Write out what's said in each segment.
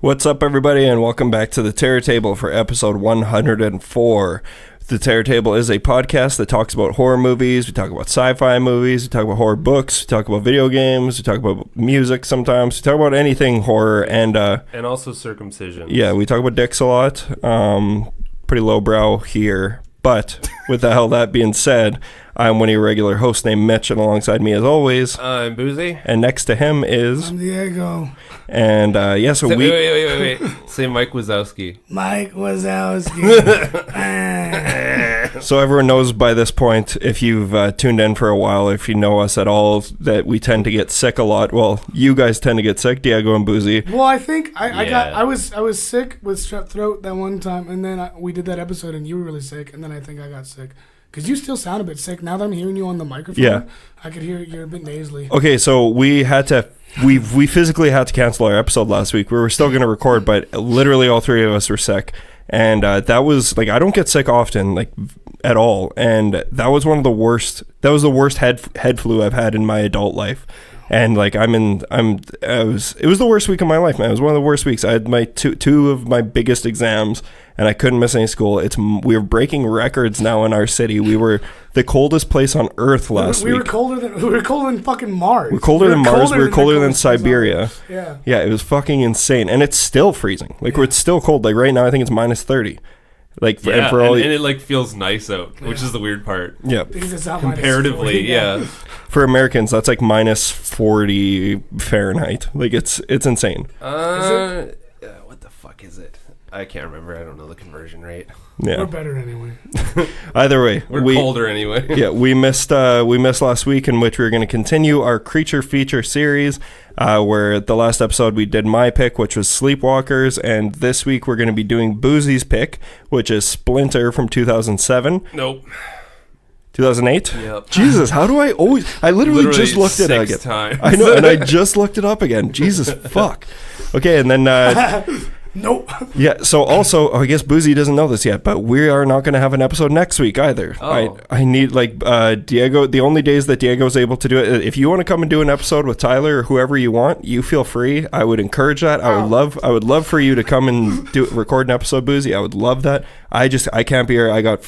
What's up, everybody, and welcome back to the Terror Table for episode 104. The Terror Table is a podcast that talks about horror movies, we talk about sci-fi movies, we talk about horror books, we talk about video games, we talk about music sometimes, we talk about anything horror, and also circumcision. Yeah, we talk about dicks a lot. Pretty lowbrow here, but with all that being said, I'm one of your regular hosts named Mitch, and alongside me as always, I'm Buzi. And next to him is... I'm Diego. And so we... Wait. Say Mike Wazowski. Mike Wazowski. So everyone knows by this point, if you've tuned in for a while, if you know us at all, that we tend to get sick a lot. Well, you guys tend to get sick, Diego and Buzi. Well, I think I was sick with strep throat that one time, and then we did that episode, and you were really sick, and then I think I got sick. Because you still sound a bit sick. Now that I'm hearing you on the microphone, yeah. I could hear you're a bit nasally. Okay, so we physically had to cancel our episode last week. We were still going to record, but literally all three of us were sick. And that was, like, I don't get sick often, like, at all. And that was one of the worst, head flu I've had in my adult life. And, like, it was the worst week of my life, man. It was one of the worst weeks. I had my two of my biggest exams, and I couldn't miss any school. We were breaking records now in our city. We were the coldest place on Earth last week. We were colder than fucking Mars. We're colder than Mars. We're colder than Siberia. Yeah. Yeah, it was fucking insane. And it's still freezing. Like, it's still cold. Like, right now, I think it's minus 30. Like, and it, like, feels nice out, which is the weird part. Yeah. Because it's out comparatively, yeah. For Americans, that's like minus 40 Fahrenheit. Like, it's insane. What the fuck is it? I can't remember. I don't know the conversion rate. Yeah. We're better anyway. Either way, we're colder anyway. Yeah, we missed last week, in which we were going to continue our creature feature series, where the last episode we did my pick, which was Sleepwalkers, and this week we're going to be doing Buzi's pick, which is Splinter from 2007. Nope. 2008? Yep. Jesus, how do I literally just looked it up again. Times. I know, and I just looked it up again. Jesus, fuck. Okay, and then... Nope. Yeah, so also, I guess Buzi doesn't know this yet, but we are not going to have an episode next week either. Oh. I need, like, Diego, the only days that Diego's able to do it, if you want to come and do an episode with Tyler or whoever you want, you feel free. I would encourage that. I would love for you to come and record an episode, Buzi. I would love that. I can't be here. I got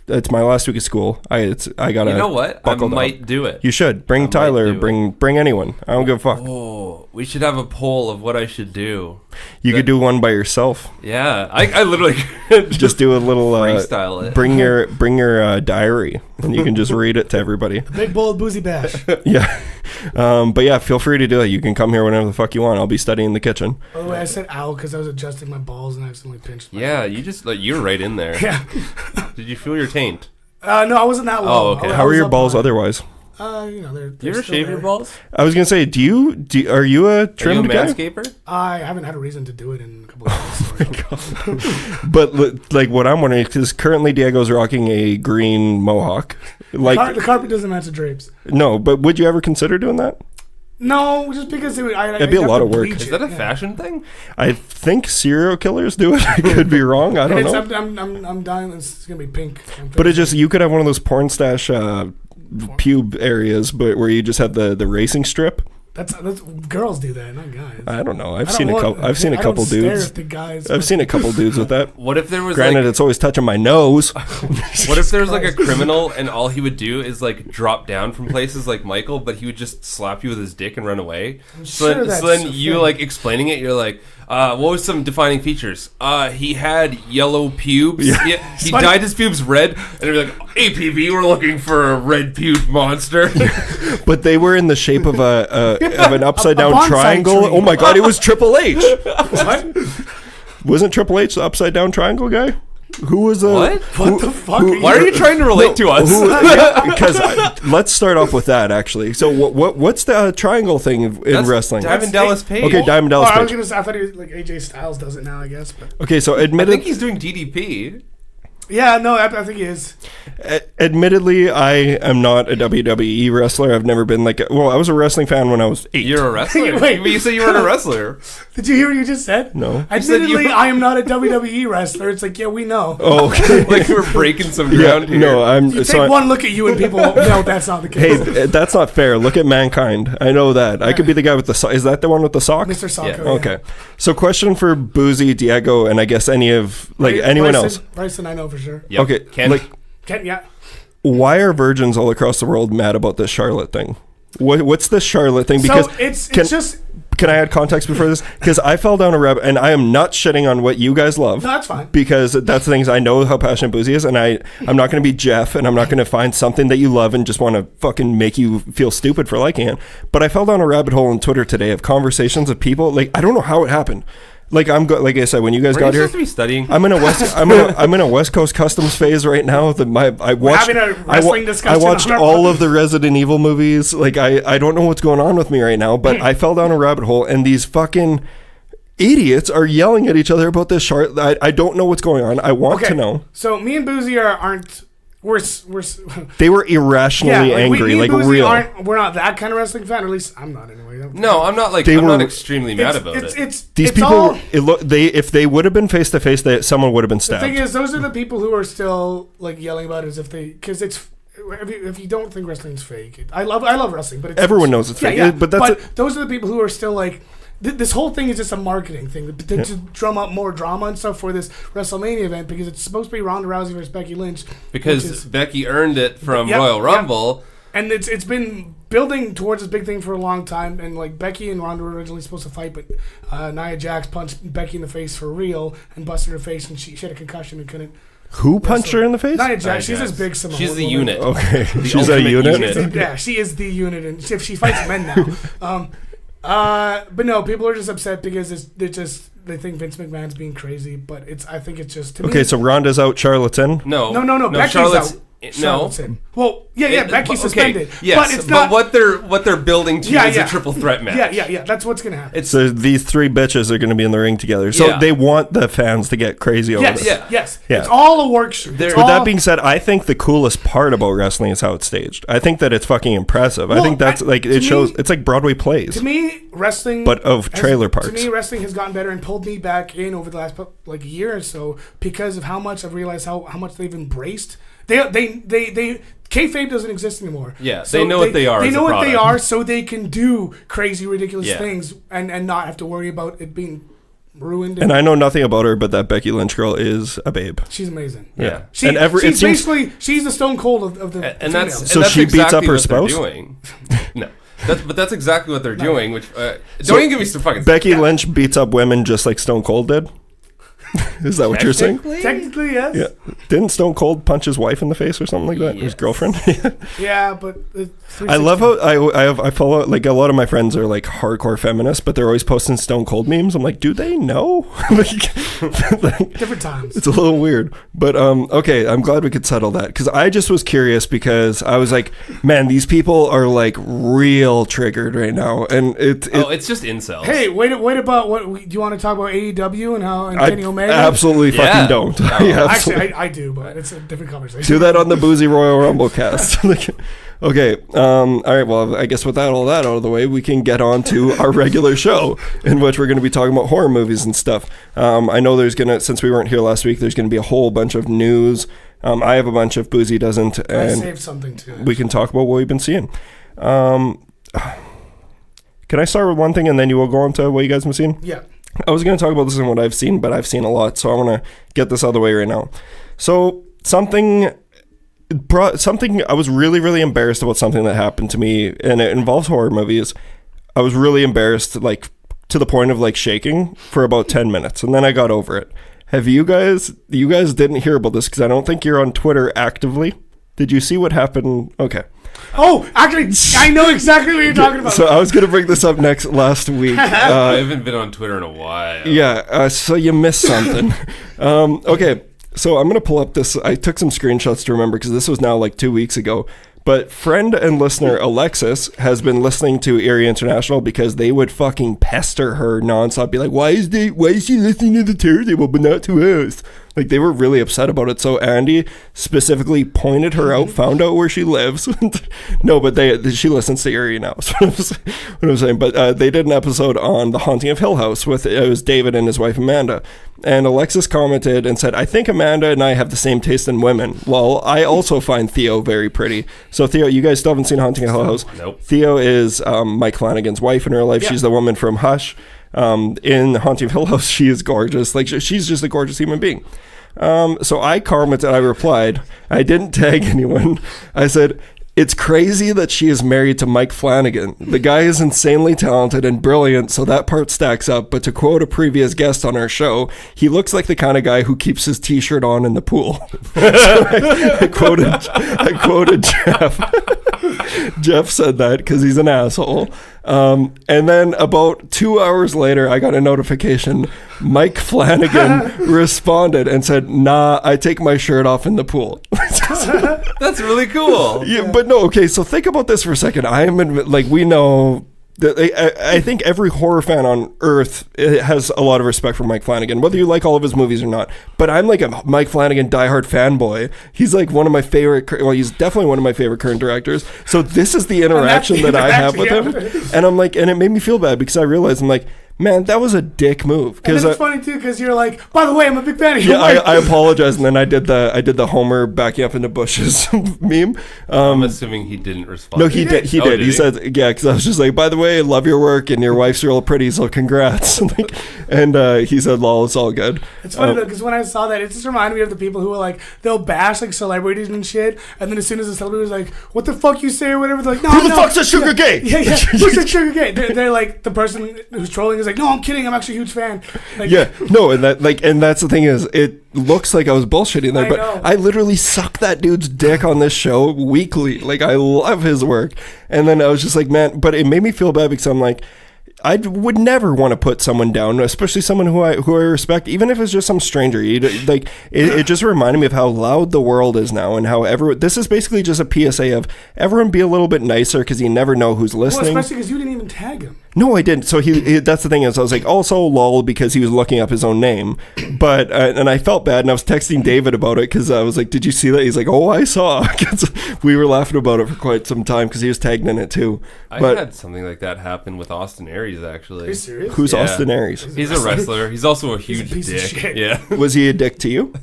it's my last week of school. I gotta. You know what? I might do it. You should. Bring Tyler, bring anyone. I don't give a fuck. Oh, we should have a poll of what I should do. You could do one by yourself. Yeah, I literally just do a little freestyle it. Bring your diary, and you can just read it to everybody. The big bold Buzi bash. Yeah, but yeah, feel free to do that. You can come here whenever the fuck you want. I'll be studying in the kitchen. By the way, I said ow because I was adjusting my balls and I accidentally pinched. Yeah, you're right in there. Yeah. Did you feel your taint? No, I wasn't that low. Oh, okay. How are your balls otherwise? They're do you ever shave your balls? I was gonna say, are you a trimmed guy? Manscaper? I haven't had a reason to do it in a couple of years. But like, what I'm wondering is currently Diego's rocking a green mohawk. Like the carpet doesn't match the drapes. No, but would you ever consider doing that? No, just because it'd be a lot of work. Is that a fashion thing? I think serial killers do it. I could be wrong. I don't know. I'm dying. It's gonna be pink. But you could have one of those porn stash pube areas, but where you just have the racing strip. That's girls do that, not guys. I don't know. I've seen a couple dudes. I've seen a couple dudes with that. What if there was? Granted, it's always touching my nose. What if there was like a criminal and all he would do is like drop down from places like Michael, but he would just slap you with his dick and run away? So then you like explaining it, you're like, what was some defining features? He had yellow pubes. Yeah. He dyed his pubes red, and they'd be like, APB, we're looking for a red pube monster. But they were in the shape of an upside down triangle. Tree. Oh my god, it was Triple H. What? Wasn't Triple H the upside down triangle guy? Who was what? What the fuck? Why are you trying to relate to us? Because let's start off with that actually. So what's the triangle thing in wrestling? Diamond Dallas Page. Okay, Diamond Dallas Page. I thought he was like AJ Styles does it now, I guess. But. Okay, so I think he's doing DDP. Yeah, no, I think he is. Admittedly, I am not a WWE wrestler. I've never been I was a wrestling fan when I was 8. You're a wrestler? Wait. But you said you weren't a wrestler. Did you hear what you just said? No. Admittedly, I am not a WWE wrestler. It's like, yeah, we know. Oh, okay. Like we're breaking some ground here. No, You take one look at you and people won't know that's not the case. Hey, that's not fair. Look at Mankind. I know that. I could be the guy with the sock. Is that the one with the sock? Mr. Socko. Yeah. Okay. So question for Buzi, Diego, and I guess anyone else. Bryson, I know for sure. Yep. Okay. Ken? Ken, yeah. Why are virgins all across the world mad about this Charlotte thing? What's this Charlotte thing? Because so it's just... Can I add context before this? Because I fell down a rabbit, and I am not shitting on what you guys love. No, that's fine. Because that's the things I know how passionate Buzi is, and I'm not going to be Jeff, and I'm not going to find something that you love and just want to fucking make you feel stupid for liking it. But I fell down a rabbit hole on Twitter today of conversations of people. Like, I don't know how it happened. Like like I said, when you guys got here, supposed to be studying? I'm in a West Coast Customs phase right now. I watched I watched all of the Resident Evil movies. Like I don't know what's going on with me right now, but I fell down a rabbit hole, and these fucking idiots are yelling at each other about this chart. I don't know what's going on. I want to know. So me and Buzi aren't. They were irrationally angry, me and Buzi real. We're not that kind of wrestling fan, or at least I'm not anyway. No, I'm not. I'm not extremely mad about it. These people, if they would have been face to face, someone would have been stabbed. The thing is, those are the people who are still like yelling about it as if because it's. If you don't think wrestling's fake, I love wrestling, but everyone knows it's fake. Yeah, but those are the people who are still like. This whole thing is just a marketing thing to drum up more drama and stuff for this WrestleMania event because it's supposed to be Ronda Rousey versus Becky Lynch. Because Becky earned it from Royal Rumble. And it's been building towards this big thing for a long time. And like Becky and Ronda were originally supposed to fight, but Nia Jax punched Becky in the face for real and busted her face, and she had a concussion and couldn't. Who punched her in the face? Nia Jax. She's this big Samoan. She's the unit. Okay, she's a unit. Yeah, she is the unit, and she fights men now. But no, people are just upset because they think Vince McMahon's being crazy. But I think it's just okay. So Ronda's out, Charlotte's in. No. Becky's Charlotte's out. Charlotte's in. Well, Becky's okay, suspended. yes, but it's not. What they're building to is a triple threat match. Yeah. That's what's gonna happen. So these three bitches are going to be in the ring together. So they want the fans to get crazy over this. Yes. It's all a work shoot. With that being said, I think the coolest part about wrestling is how it's staged. I think that it's fucking impressive. I think that's it shows. It's like Broadway plays. To me, wrestling, but of trailer parks. To me, wrestling has gotten better and pulled me back in over the last like a year or so because of how much I've realized how much they've embraced. They kayfabe doesn't exist anymore. Yeah, so they know what they are. They know what they are, so they can do crazy, ridiculous things and not have to worry about it being ruined. And I know nothing about her, but that Becky Lynch girl is a babe. She's amazing. Yeah, she's the Stone Cold of the. And that's so that's she exactly beats up her what spouse. They're doing. No. But that's exactly what they're doing. Which don't even give me some fucking. Becky Lynch beats up women just like Stone Cold did. Is that what you're saying? Technically, yes. Yeah. Didn't Stone Cold punch his wife in the face or something like that? Yes. His girlfriend? Yeah, but... I love how I follow... Like, a lot of my friends are, like, hardcore feminists, but they're always posting Stone Cold memes. I'm like, do they know? Different times. It's a little weird. But, okay, I'm glad we could settle that. Because I just was curious because I was like, man, these people are, like, real triggered right now. And it's just incels. Hey, wait about what... Do you want to talk about AEW and Kenny Omega? Absolutely fucking don't. No. Actually, I do, but it's a different conversation. Do that on the Buzi Royal Rumble cast. Okay. All right. Well, I guess with all that out of the way, we can get on to our regular show in which we're going to be talking about horror movies and stuff. I know since we weren't here last week, there's going to be a whole bunch of news. I have a bunch of Buzi doesn't. And I saved something too. We can talk about what we've been seeing. Can I start with one thing and then you will go on to what you guys have seen? Yeah. I was going to talk about this and what I've seen, but I've seen a lot, so I want to get this out of the way right now. So something I was really, really embarrassed about something that happened to me, and it involves horror movies. I was really embarrassed, like, to the point of, like, shaking for about 10 minutes, and then I got over it. You guys didn't hear about this because I don't think you're on Twitter actively. Did you see what happened? Okay. Oh, actually, I know exactly what you're talking about. So I was going to bring this up last week. I haven't been on Twitter in a while. Yeah, so you missed something. Okay, so I'm going to pull up this. I took some screenshots to remember because this was now like 2 weeks ago. But friend and listener Alexis has been listening to Eerie International because they would fucking pester her nonstop. Be like, why is she listening to the Terror Table but not to us? Like, they were really upset about it. So Andy specifically pointed her out, found out where she lives. No, but she listens to Erie now. That's what I'm saying. But they did an episode on The Haunting of Hill House with, it was David and his wife Amanda. And Alexis commented and said, I think Amanda and I have the same taste in women. Well, I also find Theo very pretty. So Theo, you guys still haven't seen Haunting of Hill House? Nope. Theo is Mike Flanagan's wife in real life. Yeah. She's the woman from Hush. In Haunting of Hill House, she is gorgeous. Like, she's just a gorgeous human being. So I commented, I replied, I didn't tag anyone. I said, it's crazy that she is married to Mike Flanagan. The guy is insanely talented and brilliant, so that part stacks up. But to quote a previous guest on our show, he looks like the kind of guy who keeps his t-shirt on in the pool. So I quoted Jeff. Jeff said that because he's an asshole. And then about 2 hours later, I got a notification. Mike Flanagan responded and said, nah, I take my shirt off in the pool. That's really cool. Yeah, but no, okay, so think about this for a second. We know that I think every horror fan on earth has a lot of respect for Mike Flanagan, whether you like all of his movies or not. But I'm like a Mike Flanagan diehard fanboy. He's like one of my favorite, he's definitely one of my favorite current directors. So this is the interaction that I have with him. And I'm like, and it made me feel bad because I realized, I'm like, man, that was a dick move. And it's funny too because you're like, by the way, I'm a big fan of you. Yeah, I apologize, and then I did the Homer backing up in the bushes meme. I'm assuming he didn't respond. No, he did. He did. He said, yeah, because I was just like, by the way, love your work, and your wife's real pretty, so congrats. And he said, lol, it's all good. It's funny though because when I saw that, it just reminded me of the people who are like, they'll bash like celebrities and shit, and then as soon as the celebrity was like, what the fuck you say or whatever, they're like, no, who the fuck's a sugar gay? Yeah, who's a sugar gay? They're like, the person who's trolling is like, no, I'm kidding, I'm actually a huge fan. Like, yeah, no, and that's the thing is, it looks like I was bullshitting there, but I literally suck that dude's dick on this show weekly. Like, I love his work. And then I was just like, man, but it made me feel bad because I'm like, I would never want to put someone down, especially someone who I respect, even if it's just some stranger. It just reminded me of how loud the world is now, and how this is basically just a PSA of everyone be a little bit nicer because you never know who's listening. Well, especially because you didn't even tag him. No, I didn't. So that's the thing is, I was like, also lol, because he was looking up his own name, but and I felt bad, and I was texting David about it because I was like, did you see that? He's like, oh, I saw. We were laughing about it for quite some time because he was tagged in it too. I had something like that happen with Austin Aries, actually. Are you serious? Who's Austin Aries? He's a wrestler. He's also a huge piece dick. Of shit. Yeah. Was he a dick to you?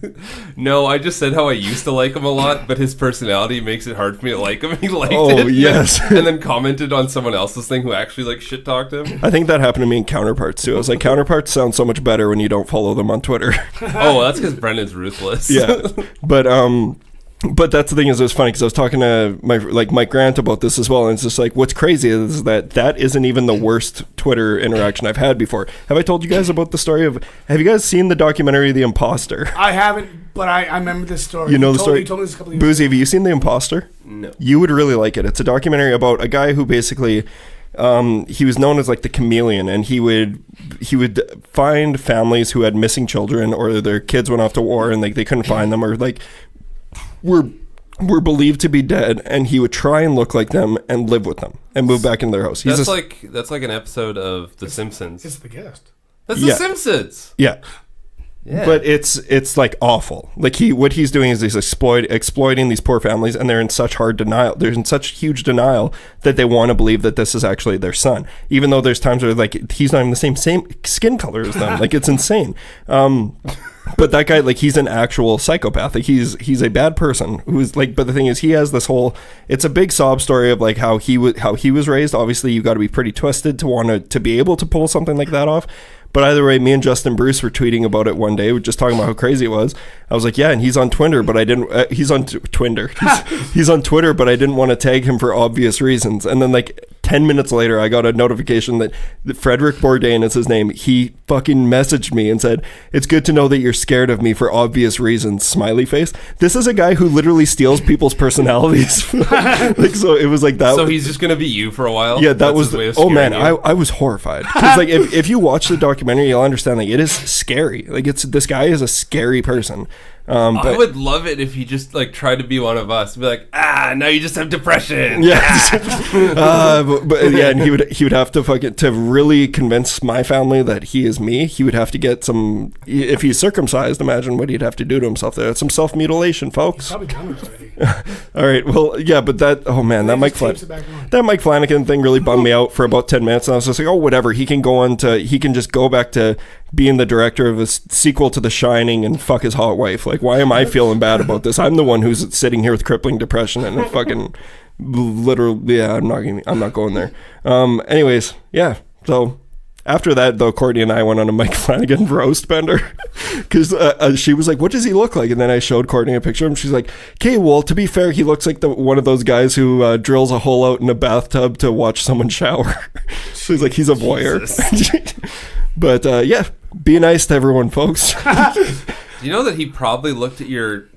No, I just said how I used to like him a lot, but his personality makes it hard for me to like him. He liked it. Oh, yes. And then commented on someone else's thing who actually like shit talked him. I think that happened to me in Counterparts too. I was like, Counterparts sound so much better when you don't follow them on Twitter. Oh, that's because Brendan's ruthless. Yeah, but that's the thing is, it was funny because I was talking to Mike Grant about this as well, and it's just like, what's crazy is that isn't even the worst Twitter interaction I've had before. Have I told you guys about the story of? Have you guys seen the documentary The Imposter? I haven't, but I remember this story. You know the story. You told me this a couple of years Buzi, have you seen The Imposter? No. You would really like it. It's a documentary about a guy who basically. He was known as like the chameleon, and he would find families who had missing children, or their kids went off to war and they couldn't find them, or like were believed to be dead, and he would try and look like them and live with them and move back into their house. That's like an episode of The Simpsons. It's the guest. That's The Simpsons. Yeah. Yeah. But it's like awful. Like what he's doing is he's exploiting these poor families, and they're in such hard denial. They're in such huge denial that they want to believe that this is actually their son, even though there's times where like he's not even the same skin color as them. Like, it's insane. But that guy, like, he's an actual psychopath. Like, he's a bad person who's like. But the thing is, he has this whole. It's a big sob story of like how he was raised. Obviously, you got to be pretty twisted to want to be able to pull something like that off. But either way, me and Justin Bruce were tweeting about it one day. We were just talking about how crazy it was. I was like, yeah, and he's on Twitter, but I didn't. He's on Twitter. He's on Twitter, but I didn't want to tag him for obvious reasons. And then like 10 minutes later, I got a notification that Frederick Bourdain is his name. He fucking messaged me and said, "It's good to know that you're scared of me for obvious reasons." Smiley face. This is a guy who literally steals people's personalities. Like, so it was like that. So he's just gonna be you for a while. Yeah, that was. Oh man, I was horrified. Because like if you watch the documentary, you'll understand like it is scary. Like this guy is a scary person. But I would love it if he just like tried to be one of us. Be like, now you just have depression. Yeah, but yeah, and he would have to to really convince my family that he is me. He would have to get some. If he's circumcised, imagine what he'd have to do to himself. There, some self-mutilation, folks. He's probably done it already. All right, well, yeah, but that. Oh man, that Mike Flanagan thing really bummed me out for about 10 minutes, and I was just like, oh, whatever. He can just go back to being the director of a sequel to The Shining and fuck his hot wife. Like, why am I feeling bad about this? I'm the one who's sitting here with crippling depression and fucking literally. Yeah, I'm not going there. Anyways, yeah. So after that, though, Courtney and I went on a Mike Flanagan roast bender because she was like, "What does he look like?" And then I showed Courtney a picture of him. She's like, "Okay, well, to be fair, he looks like one of those guys who drills a hole out in a bathtub to watch someone shower." She's like, "He's a voyeur." But yeah, be nice to everyone, folks. Do you know that he probably looked at your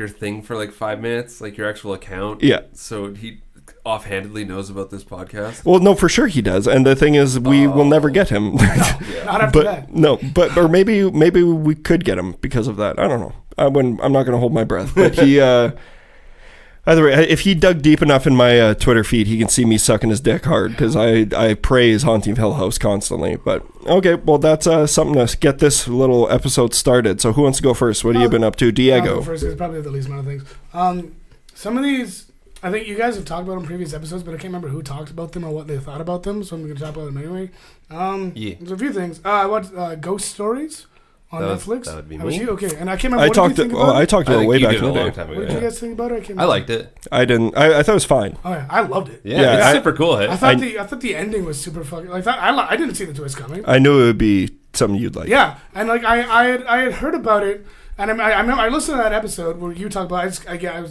thing for like 5 minutes, like your actual account? Yeah. So he offhandedly knows about this podcast? Well, no, for sure he does. And the thing is, we will never get him. Not after that. No, or maybe we could get him because of that. I don't know. I'm not going to hold my breath. But he, either way, if he dug deep enough in my Twitter feed, he can see me sucking his dick hard because I praise Haunting of Hill House constantly. But okay, well, that's something to get this little episode started. So who wants to go first? What have you been up to, Diego? I'll go first. It's probably the least amount of things. Some of these, I think you guys have talked about them in previous episodes, but I can't remember who talked about them or what they thought about them, so I'm going to talk about them anyway. There's a few things. I watched Ghost Stories on Netflix. That would be me. You? Okay, and I can't remember what did you think about it? I talked about it way back in the day. What did you guys think about it? I liked it. I didn't. I thought it was fine. Oh, yeah, I loved it. Yeah, it's super cool. I thought the ending was super fucking. Like I didn't see the twist coming. I knew it would be something you'd like. Yeah, and like I had heard about it, and I remember I listened to that episode where you talked about it.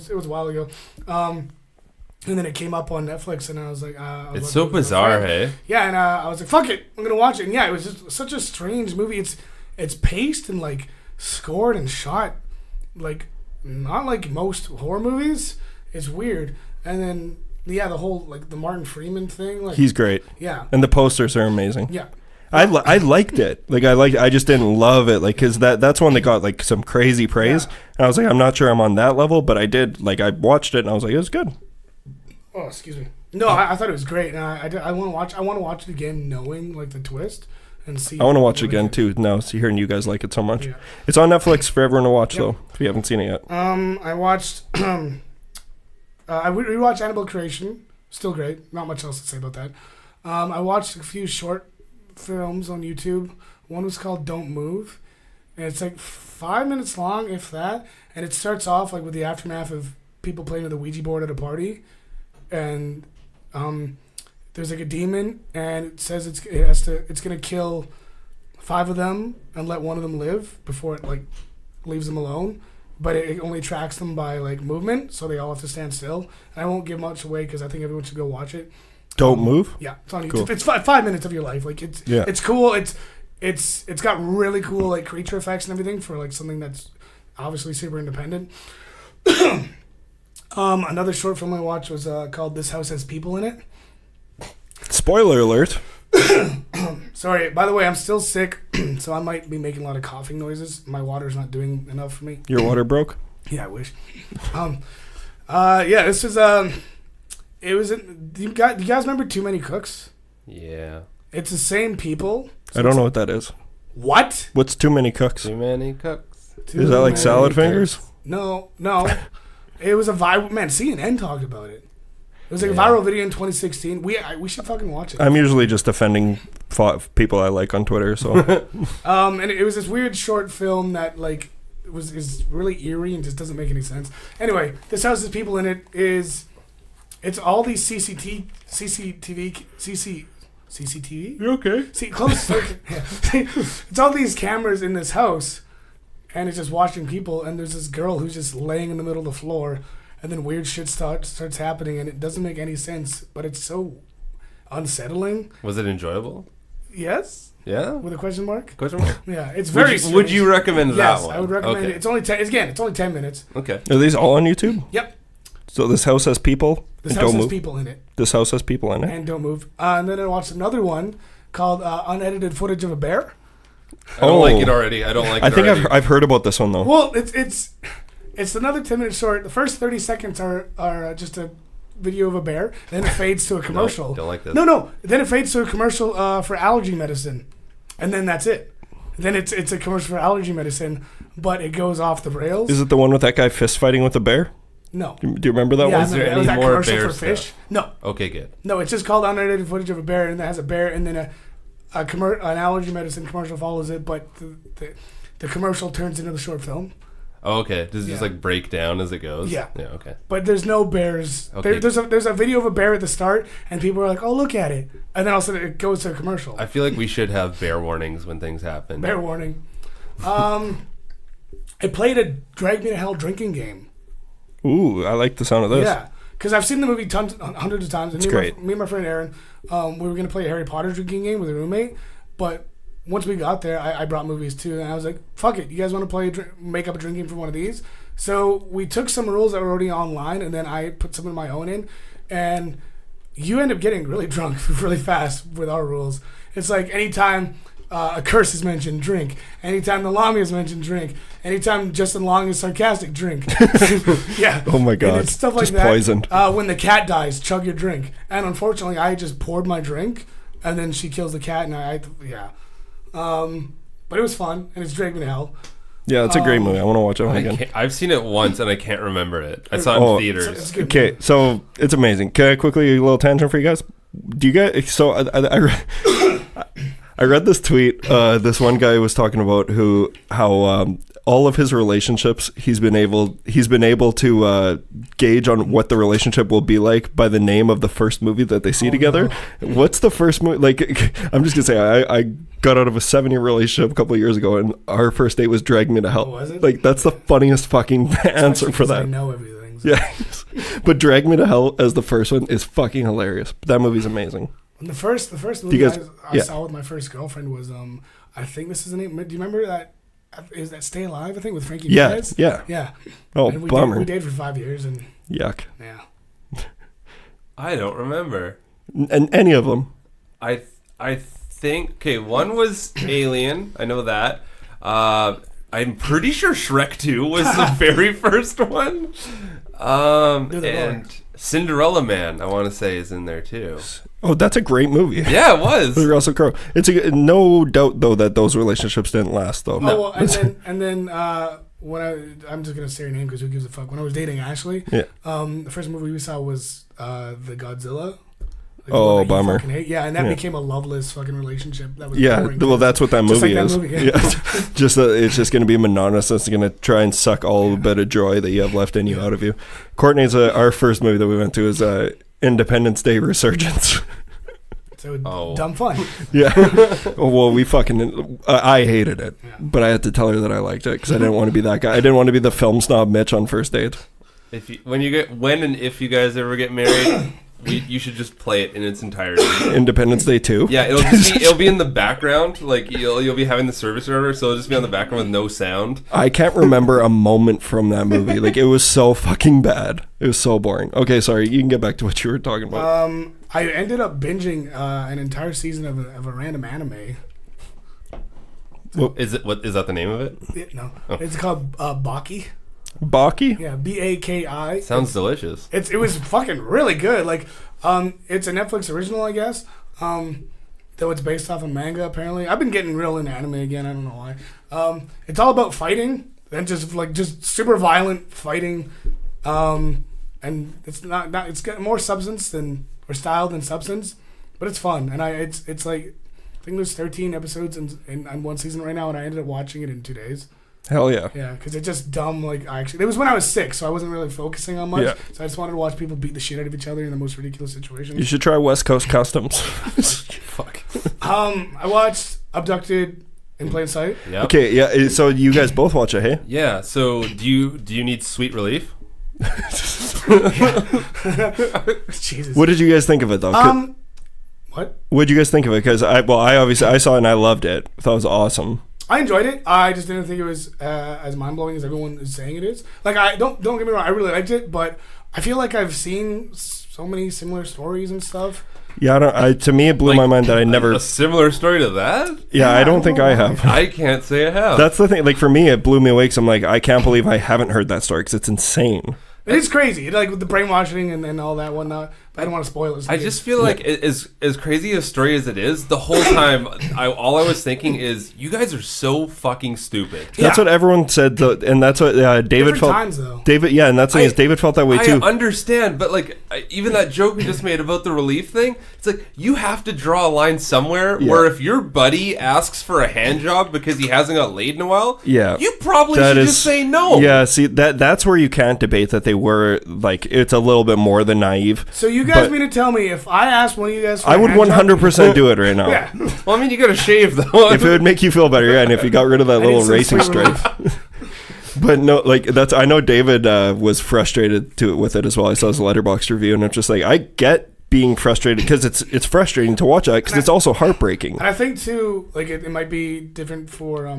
It was a while ago. And then it came up on Netflix, and I was like, it's so bizarre, hey? Yeah, and I was like, fuck it, I'm gonna watch it. And yeah, it was just such a strange movie. It's paced and like scored and shot like not like most horror movies. It's weird. And then the whole like the Martin Freeman thing. Like, he's great. Yeah, and the posters are amazing. Yeah. I liked it. I just didn't love it. Like, cause that's one that got like some crazy praise. Yeah. And I was like, I'm not sure I'm on that level, but I did. Like, I watched it and I was like, it was good. Oh, excuse me. No, I thought it was great, and I want to watch it again, knowing like the twist, and see. I want to watch it again too. Now, hearing you guys like it so much, it's on Netflix for everyone to watch though. If you haven't seen it yet. I watched. I rewatched Annabelle Creation. Still great. Not much else to say about that. I watched a few short films on YouTube. One was called Don't Move, and it's like 5 minutes long, if that. And it starts off like with the aftermath of people playing with the Ouija board at a party. And there's like a demon, and it says it's gonna kill 5 of them and let one of them live before it like leaves them alone. But it only tracks them by like movement, so they all have to stand still. And I won't give much away because I think everyone should go watch it. Don't Move. Yeah, it's on YouTube. Cool. It's 5 minutes of your life. Like it's cool. It's got really cool like creature effects and everything for like something that's obviously super independent. Another short film I watched was called This House Has People in It. Spoiler alert. Sorry, by the way, I'm still sick, so I might be making a lot of coughing noises. My water's not doing enough for me. Your water broke? Yeah, I wish. This is it was. Do you guys remember Too Many Cooks? Yeah. It's the same people. So I don't know what that is. What? What's Too Many Cooks? Too Many cooks. Is that like salad fingers? No. It was a viral. Man, CNN talked about it. It was like a viral video in 2016. We should fucking watch it. I'm usually just defending people I like on Twitter. So, and it was this weird short film that like is really eerie and just doesn't make any sense. Anyway, This House Has People in It it's all these CCTV. You okay? See, close. It's all these cameras in this house. And it's just watching people, and there's this girl who's just laying in the middle of the floor, and then weird shit starts happening, and it doesn't make any sense, but it's so unsettling. Was it enjoyable? Yes. Yeah. With a question mark? Question mark? Yeah, it's very strange. Would you recommend that one? Yes, I would recommend it. It's only 10 minutes. Okay. Are these all on YouTube? Yep. So This House Has People? This House Has People in It. This House Has People in It. And Don't Move. And then I watched another one called Unedited Footage of a Bear. I don't like it already. I don't like it already. I think I've heard about this one though. Well, it's another 10-minute short. The first 30 seconds are just a video of a bear. Then it fades to a commercial. Don't like this. No. Then it fades to a commercial for allergy medicine, and then that's it. Then it's a commercial for allergy medicine, but it goes off the rails. Is it the one with that guy fist fighting with a bear? No. Do you remember that one? Is there any that more commercial bear for fish? stuff? No. Okay, good. No, it's just called unedited footage of a bear, and it has a bear, and then an allergy medicine commercial follows it, but the commercial turns into the short film. Oh, okay. Does it just like break down as it goes? Yeah. Yeah. Okay. But there's no bears. Okay. There's a video of a bear at the start, and people are like, "Oh, look at it," and then all of a sudden it goes to a commercial. I feel like we should have bear warnings when things happen. Bear warning. I played a Drag Me to Hell drinking game. Ooh, I like the sound of this. Yeah, because I've seen the movie hundreds of times. And it's great. Me and my friend Aaron, we were gonna play a Harry Potter drinking game with a roommate, but once we got there, I brought movies too, and I was like, "Fuck it, you guys want to play make up a drink game for one of these?" So we took some rules that were already online, and then I put some of my own in, and you end up getting really drunk really fast with our rules. It's like anytime a curse is mentioned, drink. Anytime the Lamy is mentioned, drink. Anytime Justin Long is sarcastic, drink. Yeah. Oh my God. And it's stuff like just that. Poisoned. When the cat dies, chug your drink. And unfortunately, I just poured my drink, and then she kills the cat, and yeah. But it was fun, and it's Drag Me to Hell. Yeah, it's a great movie. I want to watch it again. I've seen it once and I can't remember it. I saw it in theaters. Okay, so it's amazing. Can I quickly a little tangent for you guys? Do you guys? So I read this tweet. This one guy was talking about how all of his relationships he's been able to gauge on what the relationship will be like by the name of the first movie that they see together. No. What's the first movie? Like, I'm just gonna say I got out of a 7-year relationship a couple of years ago, and our first date was Drag Me to Hell. Was it? Like, that's the funniest fucking answer for that. I know everything. So. Yeah, but Drag Me to Hell as the first one is fucking hilarious. That movie's amazing. And the first movie I saw with my first girlfriend was I think this is the name. Do you remember that? Is that Stay Alive? I think with Frankie Muniz? Yeah. Oh, and bummer. We dated for 5 years and yuck. Yeah. I don't remember. And any of them. I think one was Alien. I know that. I'm pretty sure Shrek 2 was the very first one. And Cinderella Man, I want to say, is in there too. Oh, that's a great movie. Yeah, it was. With Russell Crowe. It's no doubt though that those relationships didn't last though. Oh, well, and then when I'm just gonna say her name because who gives a fuck. When I was dating Ashley, the first movie we saw was the Godzilla. Like bummer. Yeah, and that became a loveless fucking relationship. That was boring. Well, that's what that movie is. Yeah. Just it's just going to be monotonous. It's going to try and suck all the bit of joy that you have left in you out of you. Courtney's our first movie that we went to is Independence Day Resurgence. So dumb fun. Yeah. Well, we fucking I hated it, but I had to tell her that I liked it because I didn't want to be that guy. I didn't want to be the film snob Mitch on first date. If you guys ever get married. You should just play it in its entirety. Independence Day 2? Yeah, it'll be in the background. Like you'll be having the service or whatever, so it'll just be on the background with no sound. I can't remember a moment from that movie. Like, it was so fucking bad. It was so boring. Okay, sorry. You can get back to what you were talking about. I ended up binging an entire season of a random anime. What is that the name of it? No. Oh. It's called Baki. Baki? Yeah, Baki. Sounds delicious. It was fucking really good. Like, it's a Netflix original, I guess. Though it's based off a manga, apparently. I've been getting real into anime again. I don't know why. It's all about fighting and just super violent fighting. And it's not it's got more substance or style than substance, but it's fun. And it's like, I think there's 13 episodes in one season right now, and I ended up watching it in 2 days. Hell yeah. Yeah, because it's just dumb. Like, it was when I was sick, so I wasn't really focusing on much. Yeah. So I just wanted to watch people beat the shit out of each other in the most ridiculous situations. You should try West Coast Customs. Fuck. I watched Abducted in plain sight. Yep. Okay, yeah. So you guys both watch it, hey? Yeah. So do you need sweet relief? Jesus. What did you guys think of it though? What? What did you guys think of it? Because I obviously saw it and I loved it. I thought it was awesome. I enjoyed it. I just didn't think it was as mind blowing as everyone is saying it is. Like, I don't get me wrong, I really liked it, but I feel like I've seen so many similar stories and stuff Yeah, to me, it blew my mind that I never... A similar story to that? Yeah, I don't think I have. I can't say I have. That's the thing. Like, for me, it blew me away because I'm like, I can't believe I haven't heard that story because it's insane. It's crazy, like with the brainwashing and all that whatnot. I don't want to spoil it. I just feel like as crazy a story as it is, the whole time, all I was thinking is, you guys are so fucking stupid. That's what everyone said, and that's what David different felt. Times, though. David, yeah, and that's the thing is David felt that way too. I understand, but like even that joke we just made about the relief thing, it's like you have to draw a line somewhere where if your buddy asks for a hand job because he hasn't got laid in a while, you probably should just say no. Yeah, see that's where you can't debate that they were like it's a little bit more than naive. So you guys mean to tell me if I asked one of you guys for I would 100% do it right now. Yeah. Well, I mean, you got to shave though. If it would make you feel better, yeah, and if you got rid of that little racing stripe. But no, like I know David was frustrated with it as well. I saw his Letterboxd review, and it's just like I get being frustrated because it's frustrating to watch that because it's also heartbreaking. And I think too, like it might be different for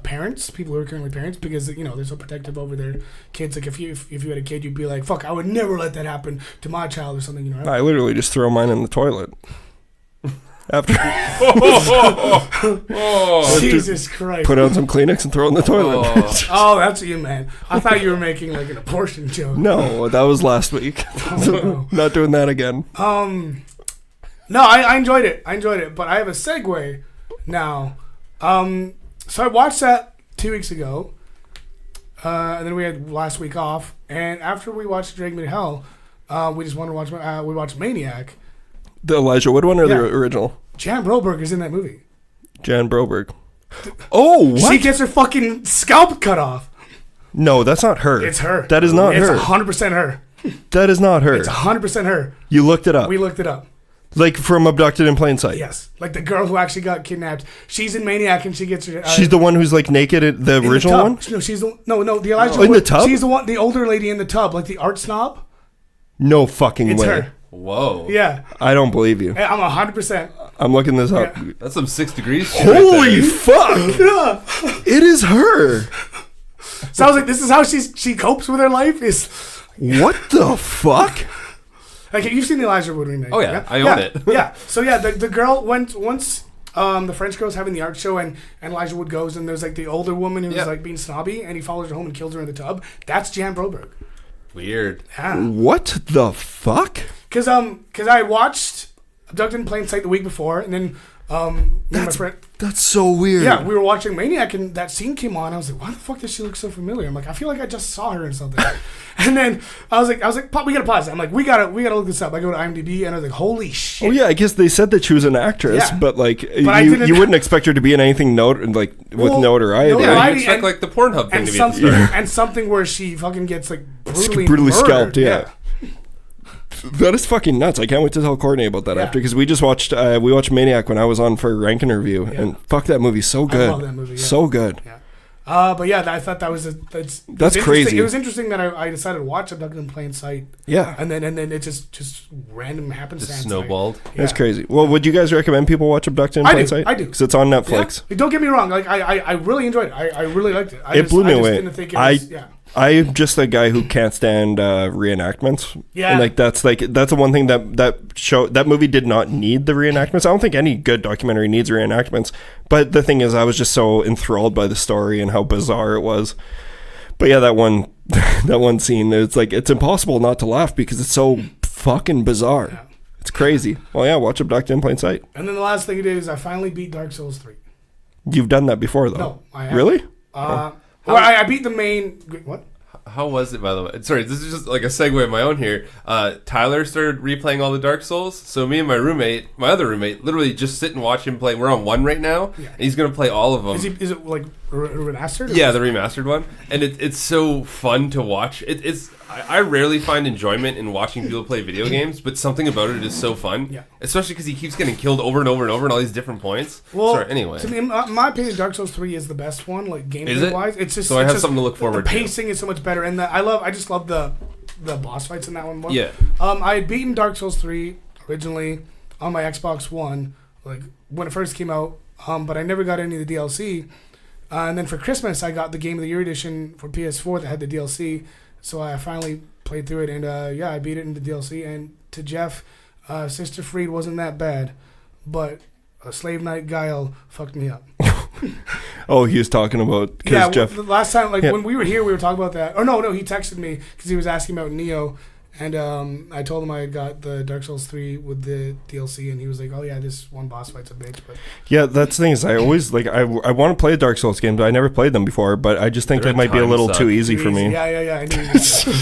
parents, people who are currently parents, because they're so protective over their kids. Like if you had a kid, you'd be like, "Fuck, I would never let that happen to my child" or something. Right? I literally just throw mine in the toilet. After Jesus Christ, put on some Kleenex and throw it in the toilet. Oh, that's you, man. I thought you were making like an abortion joke. No, that was last week. Not doing that again. No, I enjoyed it. But I have a segue now. So I watched that 2 weeks ago, and then we had last week off. And after we watched Drag Me to Hell, we just wanted to watch. We watched Maniac. The Elijah Wood one or the original? Jan Broberg is in that movie. Jan Broberg. Oh, what? She gets her fucking scalp cut off. No, that's not her. It's her. That is not her. It's 100% her. That is not her. It's 100% her. You looked it up. We looked it up. Like from Abducted in Plain Sight. Yes, like the girl who actually got kidnapped. She's in Maniac, and she gets her. She's the one who's like naked. The original one. No, she's the the Elijah. In the tub. She's the one, the older lady in the tub, like the art snob. No fucking it's way. Her. Whoa. Yeah. I don't believe you. I'm 100%. I'm looking this up. Yeah. That's some 6 degrees. Holy fuck! Yeah. It is her. So I was like, this is how she copes with her life. Is what the fuck? Like you've seen the Elijah Wood remake. Oh yeah, I own it. Yeah. So yeah, the girl once the French girl's having the art show and Elijah Wood goes and there's like the older woman who's like being snobby and he follows her home and kills her in the tub. That's Jan Broberg. Weird. Yeah. What the fuck? Cause I watched Abducted in Plain Sight the week before and then my friend. That's so weird. Yeah, we were watching Maniac and that scene came on. I was like, why the fuck does she look so familiar? I'm like, I feel like I just saw her in something. And then I was like, Pop, we gotta pause. I'm like, we gotta look this up. I go to IMDb and I was like, holy shit. Oh yeah, I guess they said that she was an actress, but like you wouldn't expect her to be in anything with notoriety. Yeah, you expect like the Pornhub thing to be at the start. And something where she fucking gets like brutally murdered. Scalped. Yeah. That is fucking nuts. I can't wait to tell Courtney about that after because we just watched Maniac when I was on for a rank interview and fuck that movie so good. I love that movie. Yeah. So good. Yeah. But yeah, I thought that was that's crazy. It was interesting that I decided to watch Abducted in Plain Sight. Yeah. And then it just random happenstance. Just snowballed. That's crazy. Well, would you guys recommend people watch Abducted in Plain Sight? I do. Because it's on Netflix. Yeah. Don't get me wrong. Like I really enjoyed it. I really liked it. It blew me away. Didn't think it was, I'm just a guy who can't stand reenactments. Yeah, and that's the one thing that movie did not need the reenactments. I don't think any good documentary needs reenactments. But the thing is, I was just so enthralled by the story and how bizarre it was. But yeah, that one scene, it's impossible not to laugh because it's so fucking bizarre. Yeah. It's crazy. Well, yeah, watch Abducted in Plain Sight. And then the last thing I did is I finally beat Dark Souls 3. You've done that before, though. No, I haven't. Really? Well, I beat the main. What? How was it, by the way? Sorry, this is just like a segue of my own here. Tyler started replaying all the Dark Souls, so me and my other roommate, literally just sit and watch him play. We're on 1 right now, and he's going to play all of them. Is it like remastered? Yeah, the remastered one. And it's so fun to watch. I rarely find enjoyment in watching people play video games, but something about it is so fun. Yeah. Especially because he keeps getting killed over and over and over in all these different points. Well, sorry, anyway. To me, in my opinion, Dark Souls 3 is the best one, like gameplay-wise. It's just so I have something to look forward to. The pacing is so much better, and I just love the boss fights in that one more. Yeah. I had beaten Dark Souls 3 originally on my Xbox One, like when it first came out, but I never got any of the DLC. And then for Christmas, I got the Game of the Year edition for PS4 that had the DLC. So I finally played through it, and I beat it in the DLC. And to Jeff, Sister Freed wasn't that bad, but Slave Night Guile fucked me up. Oh, he was talking about Jeff. The last time, when we were here, we were talking about that. Oh no, he texted me because he was asking about Neo, and I told him I had got the Dark Souls 3 with the DLC, and he was like, "Oh yeah, this one boss fight's a bitch." But yeah, that's the thing is, I always I want to play a Dark Souls game, but I never played them before. But I just think Their that might be a little time too easy for me. Yeah. I knew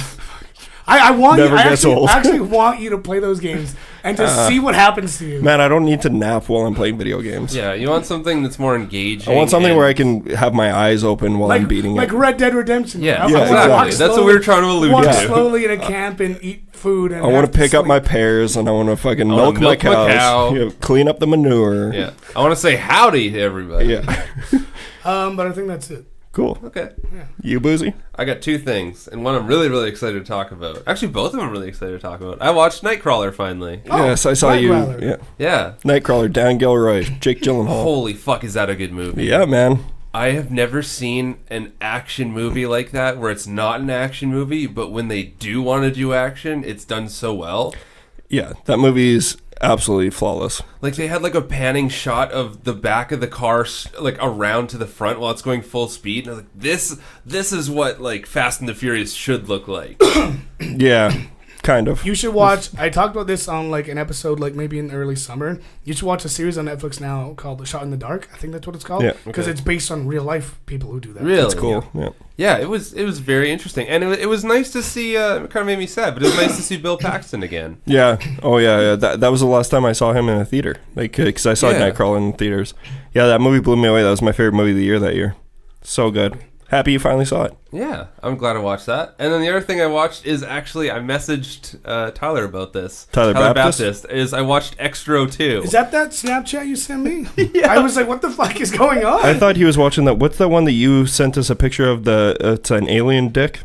I want Never you. gets old. I actually want you to play those games and to see what happens to you. Man, I don't need to nap while I'm playing video games. Yeah, you want something that's more engaging. I want something where I can have my eyes open while I'm beating like it. Red Dead Redemption. Yeah, I wanna exactly. walk That's slowly, what we were trying to allude walk to. slowly in a camp and eat food. And I want to pick up sleep. my pears and I want to fucking wanna milk my milk my cows, cow. clean up the manure. Yeah, I want to say howdy to everybody. Yeah. But I think that's it. Cool. Okay. You, Buzi? I got two things, and one I'm really, really excited to talk about. Actually, both of them I'm really excited to talk about. I watched Nightcrawler finally. Yes, I saw you. Nightcrawler. Yeah. Yeah. Nightcrawler, Dan Gilroy, Jake Gyllenhaal. Holy fuck, is that a good movie? Yeah, man. I have never seen an action movie like that where it's not an action movie, but when they do want to do action, it's done so well. Yeah, that movie is absolutely flawless. Like they had like a panning shot of the back of the car like around to the front while it's going full speed, and I was like, this is what like Fast and the Furious should look like. Yeah, kind of. You should watch. I talked about this on like an episode, like maybe in early summer. You should watch a series on Netflix now called "Shot in the Dark." I think that's what it's called. Yeah. Because it's based on real life people who do that. Really? That's cool. Yeah. Yeah, it was very interesting, and it was nice to see. It kind of made me sad, but it was nice to see Bill Paxton again. Yeah. Oh, yeah. That was the last time I saw him in a theater. Like, because I saw Nightcrawler in theaters. Yeah, that movie blew me away. That was my favorite movie of the year that year. So good. Happy you finally saw it. Yeah, I'm glad I watched that. And then the other thing I watched is actually I messaged Tyler about this. Tyler Baptist? Is I watched Xtro 2. Is that Snapchat you sent me? Yeah. I was like, what the fuck is going on? I thought he was watching that. What's the one that you sent us a picture of? It's an alien dick?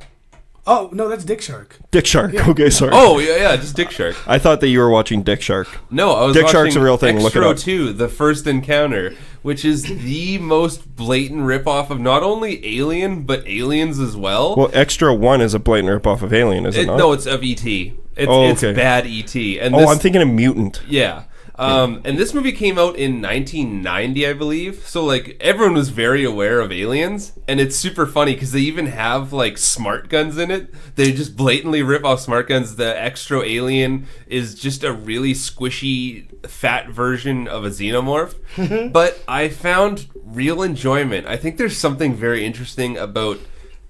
Oh, no, that's Dick Shark. Dick Shark. Yeah. Okay, sorry. Oh, yeah, just Dick Shark. I thought that you were watching Dick Shark. No, I was Dick watching Shark's a real thing. Look it up. Xtro 2, The First Encounter, which is the most blatant ripoff of not only Alien, but Aliens as well. Well, Extra 1 is a blatant ripoff of Alien, is it not? No, it's of E.T. It's okay. bad E.T. And I'm thinking of Mutant. Yeah. And this movie came out in 1990, I believe. So, like, everyone was very aware of aliens. And it's super funny because they even have, like, smart guns in it. They just blatantly rip off smart guns. The extra alien is just a really squishy, fat version of a xenomorph. But I found real enjoyment. I think there's something very interesting about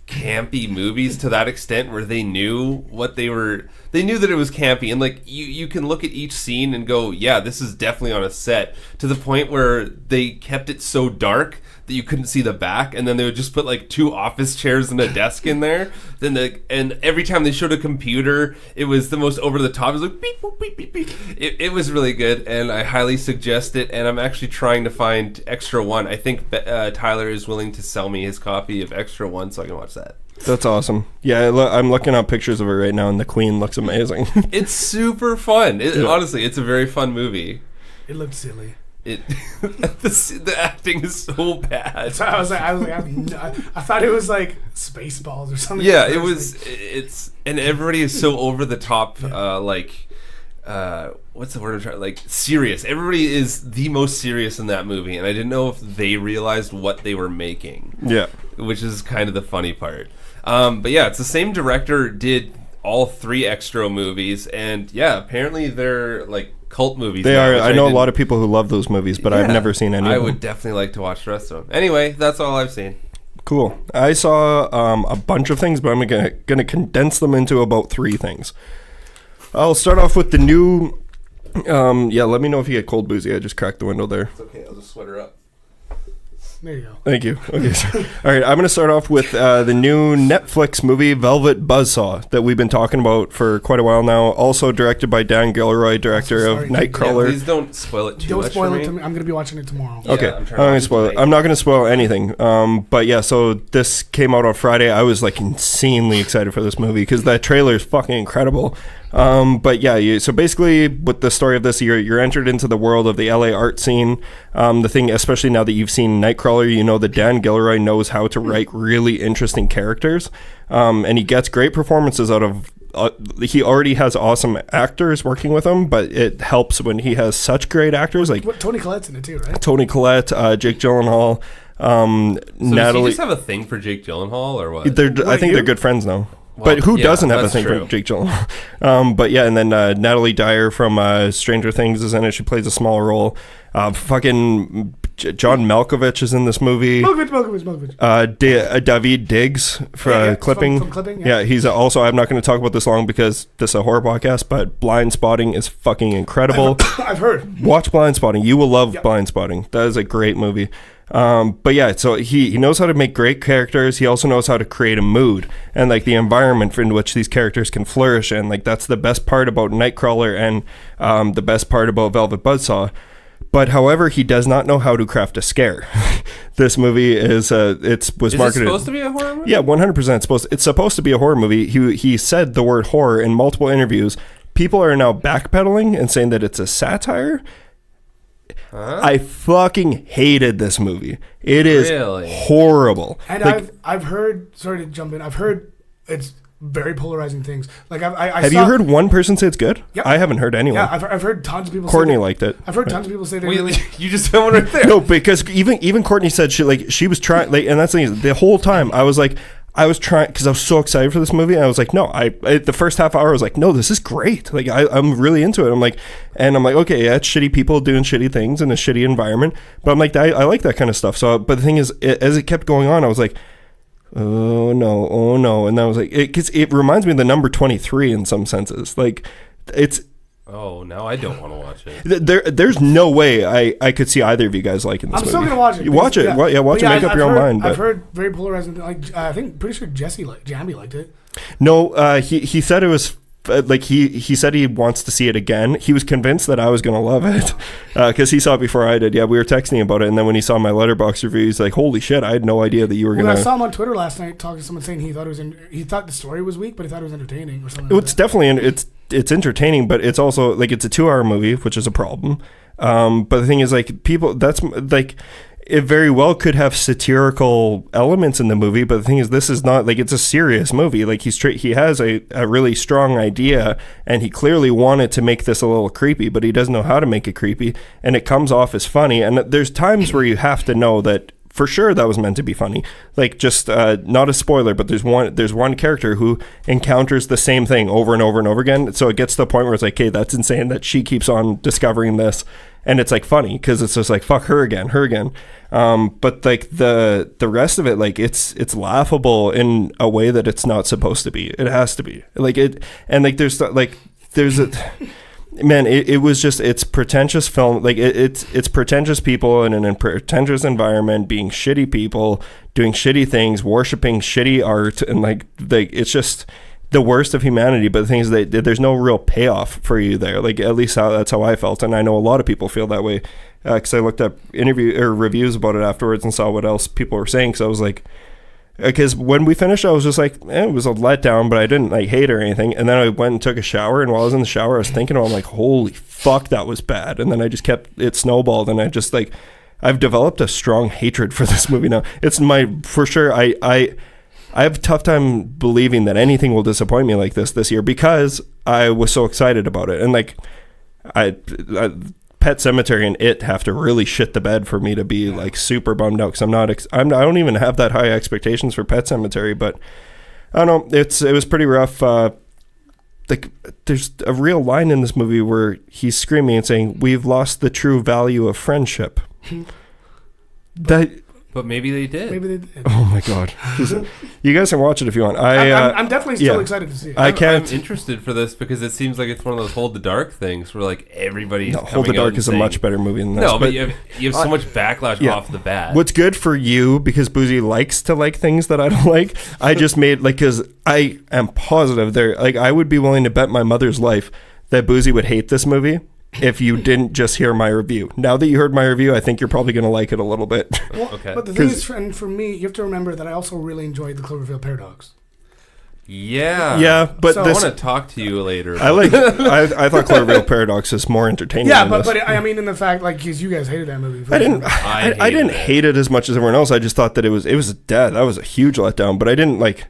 campy movies to that extent where they knew what they knew that it was campy, and like you can look at each scene and go, yeah, this is definitely on a set, to the point where they kept it so dark that you couldn't see the back, and then they would just put like 2 office chairs and a desk in there. And every time they showed a computer, it was the most over the top. It was like beep boop beep beep beep. It was really good, and I highly suggest it. And I'm actually trying to find Xtro 1. I think Tyler is willing to sell me his copy of Xtro 1 so I can watch that. That's awesome. Yeah, I'm looking up pictures of it right now, and the Queen looks amazing. It's super fun. Honestly, it's a very fun movie. It looked silly. The acting is so bad. So I thought it was like Spaceballs or something. Yeah, it was. And everybody is so over the top. What's the word I'm trying? Like serious. Everybody is the most serious in that movie, and I didn't know if they realized what they were making. Yeah, which is kind of the funny part. But yeah, it's the same director did all 3 Xtro movies, and yeah, apparently they're like cult movies. They are. I know a lot of people who love those movies, but I've never seen any of them. I would definitely like to watch the rest of them. Anyway, that's all I've seen. Cool. I saw a bunch of things, but I'm gonna condense them into about 3 things. I'll start off with the new. Let me know if you get cold, Buzi. I just cracked the window there. It's okay. I'll just sweater up. There you go. Thank you. Okay. So, all right. I'm going to start off with the new Netflix movie, Velvet Buzzsaw, that we've been talking about for quite a while now. Also directed by Dan Gilroy, director of Nightcrawler. Yeah, please don't spoil it too much. Don't spoil it to me. I'm going to be watching it tomorrow. Okay. I'm going to spoil it. I'm not going to spoil anything. But yeah, so this came out on Friday. I was like insanely excited for this movie because that trailer is fucking incredible. But yeah, so basically with the story of this, you're entered into the world of the LA art scene. The thing, especially now that you've seen Nightcrawler, you know that Dan Gilroy knows how to write really interesting characters. And he gets great performances out of he already has awesome actors working with him, but it helps when he has such great actors like Toni Collette's in it too, right? Toni Collette, Jake Gyllenhaal, So Natalie. does he just have a thing for Jake Gyllenhaal or what? I think they're good friends now. Well, but who yeah, doesn't have a that's thing true. for Jake Gyllenhaal? But yeah, and then Natalie Dyer from Stranger Things is in it. She plays a small role. Fucking John Malkovich is in this movie. Malkovich. David Diggs for Clipping. From Clipping, yeah. He's also, I'm not going to talk about this long because this is a horror podcast, but Blind Spotting is fucking incredible. I've heard. Watch Blind Spotting. You will love Blind Spotting. That is a great movie. But yeah, so he knows how to make great characters. He also knows how to create a mood and like the environment in which these characters can flourish. And like that's the best part about Nightcrawler and the best part about Velvet Buzzsaw. But however, he does not know how to craft a scare. This movie is marketed. Is it supposed to be a horror movie? Yeah, 100%. It's supposed to be a horror movie. He said the word horror in multiple interviews. People are now backpedaling and saying that it's a satire. I fucking hated this movie. It is horrible. And like, I've heard. Sorry to jump in. I've heard it's very polarizing things. Like have you heard one person say it's good? Yep. I haven't heard anyone. Yeah, I've heard tons of people. Courtney say liked it. I've heard tons of people say they. Wait, you just said one right there. No, because even Courtney said she was trying, like, and that's the whole time I was trying because I was so excited for this movie. And I was like, no, the first half hour I was like, no, this is great. Like I'm really into it. I'm like, okay, yeah, it's shitty people doing shitty things in a shitty environment. But I'm like, I like that kind of stuff. So, but the thing is, as it kept going on, I was like, oh no. And I was like, because it reminds me of the number 23 in some senses. Like it's. Oh, now I don't want to watch it. There's no way I could see either of you guys liking this movie. I'm still gonna watch it. You watch it. Yeah, watch it. Make up your own mind. I've heard very polarizing. Like I think pretty sure Jamie liked it. No, he said it was like he said he wants to see it again. He was convinced that I was gonna love it because he saw it before I did. Yeah, we were texting about it, and then when he saw my Letterboxd review, he's like, "Holy shit! I had no idea that you were gonna." I saw him on Twitter last night talking to someone saying he thought the story was weak, but he thought it was entertaining or something. It's definitely it's entertaining, but it's also like it's a 2-hour movie, which is a problem. But the thing is, like, people, that's like, it very well could have satirical elements in the movie, but the thing is, this is not like, it's a serious movie. Like he has a really strong idea, and he clearly wanted to make this a little creepy, but he doesn't know how to make it creepy, and it comes off as funny. And there's times where you have to know that for sure that was meant to be funny. Like, just not a spoiler, but there's one character who encounters the same thing over and over and over again. So it gets to the point where it's like, okay, that's insane that she keeps on discovering this, and it's like funny because it's just like, fuck, her again. But like the rest of it, like it's laughable in a way that it's not supposed to be. It has to be like it, and like there's a. Man, it was just, it's pretentious film. Like it's pretentious people in a pretentious environment, being shitty people, doing shitty things, worshiping shitty art, and like it's just the worst of humanity. But the thing is that there's no real payoff for you there. Like, at least that's how I felt, and I know a lot of people feel that way because I looked up reviews about it afterwards and saw what else people were saying. So I was like, because when we finished, I was just like, it was a letdown, but I didn't like hate or anything. And then I went and took a shower, and while I was in the shower, I was thinking, I'm like, holy fuck, that was bad. And then I just kept it snowballed, and I just like, I've developed a strong hatred for this movie now. It's for sure. I have a tough time believing that anything will disappoint me like this year because I was so excited about it. And like, I Pet Sematary and It have to really shit the bed for me to be like super bummed out because I don't even have that high expectations for Pet Sematary, but I don't know, it was pretty rough. Like, there's a real line in this movie where he's screaming and saying, "We've lost the true value of friendship." But maybe they did. Oh my god! You guys can watch it if you want. I'm definitely still excited to see it. I'm interested for this because it seems like it's one of those Hold the Dark things where like everybody's Hold the Dark is a much better movie than this. No, but you have so much backlash off the bat. What's good for you, because Buzi likes to like things that I don't like, I just made, like, because I am positive there, like, I would be willing to bet my mother's life that Buzi would hate this movie if you didn't just hear my review. Now that you heard my review, I think you're probably going to like it a little bit. Well, okay. But the thing is, and for me, you have to remember that I also really enjoyed the Cloverfield Paradox. Yeah, but so I want to talk to you later. I thought Cloverfield Paradox is more entertaining. Yeah, but I mean, in the fact, like, because you guys hated that movie. I didn't hate it as much as everyone else. I just thought that it was that was a huge letdown. But I didn't like.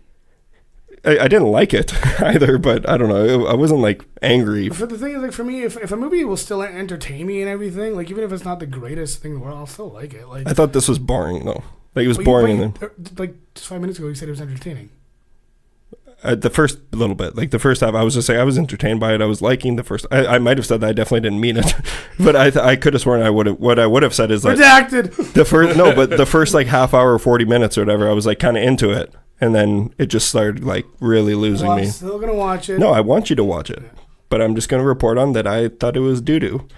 I didn't like it either, but I don't know. I wasn't like angry. But the thing is, like for me, if a movie will still entertain me and everything, like even if it's not the greatest thing in the world, I'll still like it. Like I thought this was boring though. Like it was boring. Like just 5 minutes ago, you said it was entertaining. The first little bit, like the first half, I was just saying I was entertained by it. I was liking the first. I might have said that. I definitely didn't mean it, but I could have sworn I would have. What I would have said is like redacted. The first like half hour, 40 minutes or whatever, I was like kind of into it, and then it just started like really losing me. I'm still gonna watch it. No, I want you to watch it, but I'm just gonna report on that. I thought it was doo doo.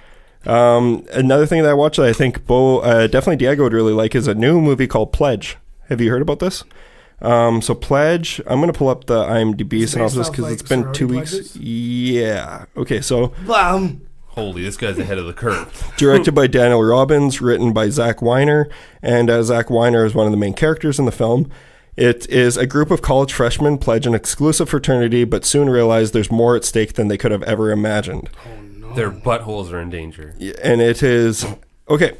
Another thing that I watched that I think definitely Diego would really like is a new movie called Pledge. Have you heard about this? So Pledge, I'm going to pull up the IMDb synopsis because it's been 2 weeks. Pledges? Yeah. Okay, so... Holy, this guy's ahead of the curve. Directed by Daniel Robbins, written by Zach Weiner, and Zach Weiner is one of the main characters in the film. It is a group of college freshmen pledge an exclusive fraternity, but soon realize there's more at stake than they could have ever imagined. Oh, no. Their buttholes are in danger. And it is... Okay.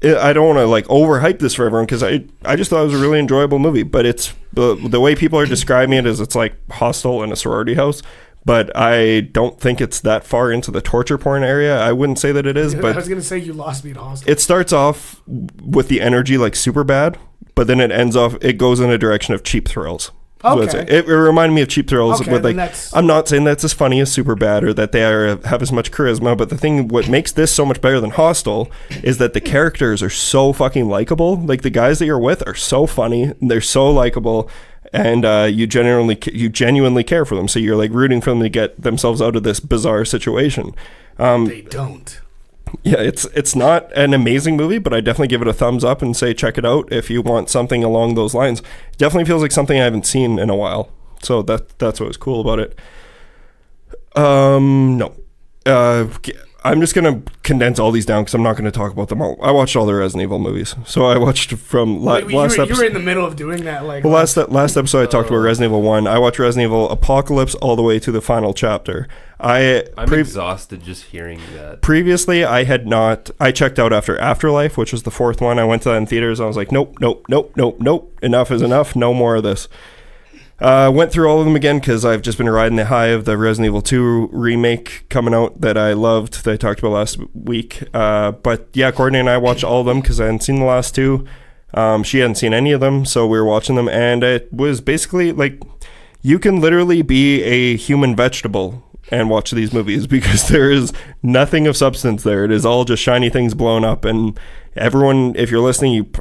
I don't want to like overhype this for everyone because I just thought it was a really enjoyable movie, but it's the way people are describing it is it's like Hostel in a sorority house, but I don't think it's that far into the torture porn area. I wouldn't say that it is, but I was gonna say you lost me at Hostel. It starts off with the energy like super bad, but then it goes in a direction of cheap thrills. Okay. It reminded me of Cheap Thrills okay, with like I'm not saying that's as funny as Superbad or that they have as much charisma, but what makes this so much better than Hostel is that the characters are so fucking likable. Like the guys that you're with are so funny, they're so likable, and you genuinely care for them. So you're like rooting for them to get themselves out of this bizarre situation. They don't. Yeah, it's not an amazing movie, but I definitely give it a thumbs up and say check it out if you want something along those lines. It definitely feels like something I haven't seen in a while, so that's what was cool about it. No. I'm just going to condense all these down because I'm not going to talk about them all. I watched all the Resident Evil movies. So I watched from last episode. You were in the middle of doing that. Like, well, last episode I talked about Resident Evil 1. I watched Resident Evil Apocalypse all the way to the final chapter. I'm exhausted just hearing that. Previously, I had not. I checked out after Afterlife, which was the fourth one. I went to that in theaters. I was like, nope. Enough is enough. No more of this. Went through all of them again because I've just been riding the high of the Resident Evil 2 remake coming out that I loved, that I talked about last week. But yeah, Courtney and I watched all of them because I hadn't seen the last two. She hadn't seen any of them, so we were watching them, and it was basically like you can literally be a human vegetable and watch these movies because there is nothing of substance there. It is all just shiny things blown up, and everyone, if you're listening,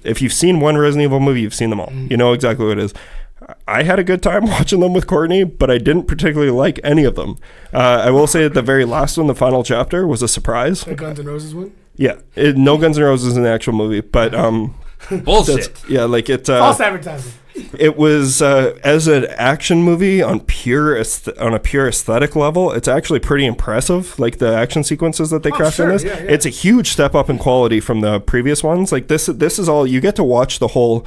if you've seen one Resident Evil movie, you've seen them all. You know exactly what it is. I had a good time watching them with Courtney, but I didn't particularly like any of them. I will say that the very last one, the final chapter, was a surprise. The Guns N' Roses one? Yeah. No Guns N' Roses in the actual movie, but... Bullshit. Yeah, like it... false advertising. It was, as an action movie on a pure aesthetic level, it's actually pretty impressive. Like the action sequences that they crafted in this. Yeah. It's a huge step up in quality from the previous ones. Like this is all... You get to watch the whole...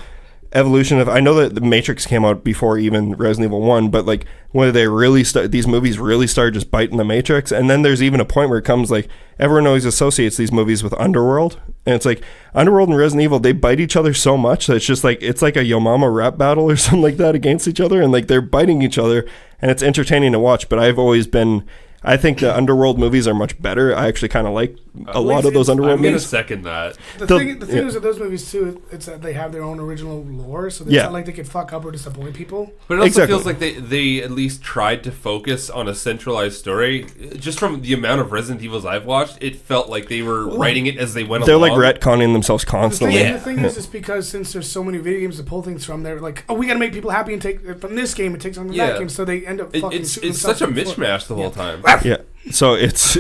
evolution of, I know that the Matrix came out before even Resident Evil 1, but like when they really these movies really started just biting the Matrix, and then there's even a point where it comes like everyone always associates these movies with Underworld, and it's like Underworld and Resident Evil, they bite each other so much that it's just like it's like a Yo Mama rap battle or something like that against each other, and like they're biting each other, and it's entertaining to watch. But I think the Underworld movies are much better. I actually kind of like a lot of those Underworld movies. I'm going to second that. The thing is with those movies, too, it's that they have their own original lore, so it's not like they could fuck up or disappoint people. But it also feels like they at least tried to focus on a centralized story. Just from the amount of Resident Evils I've watched, it felt like they were writing it as they went along. They're like retconning themselves constantly. The thing is, it's because since there's so many video games to pull things from, they're like, we got to make people happy and take from this game and take something from that game, so they end up fucking It's such a mishmash the whole time. Yeah. So it's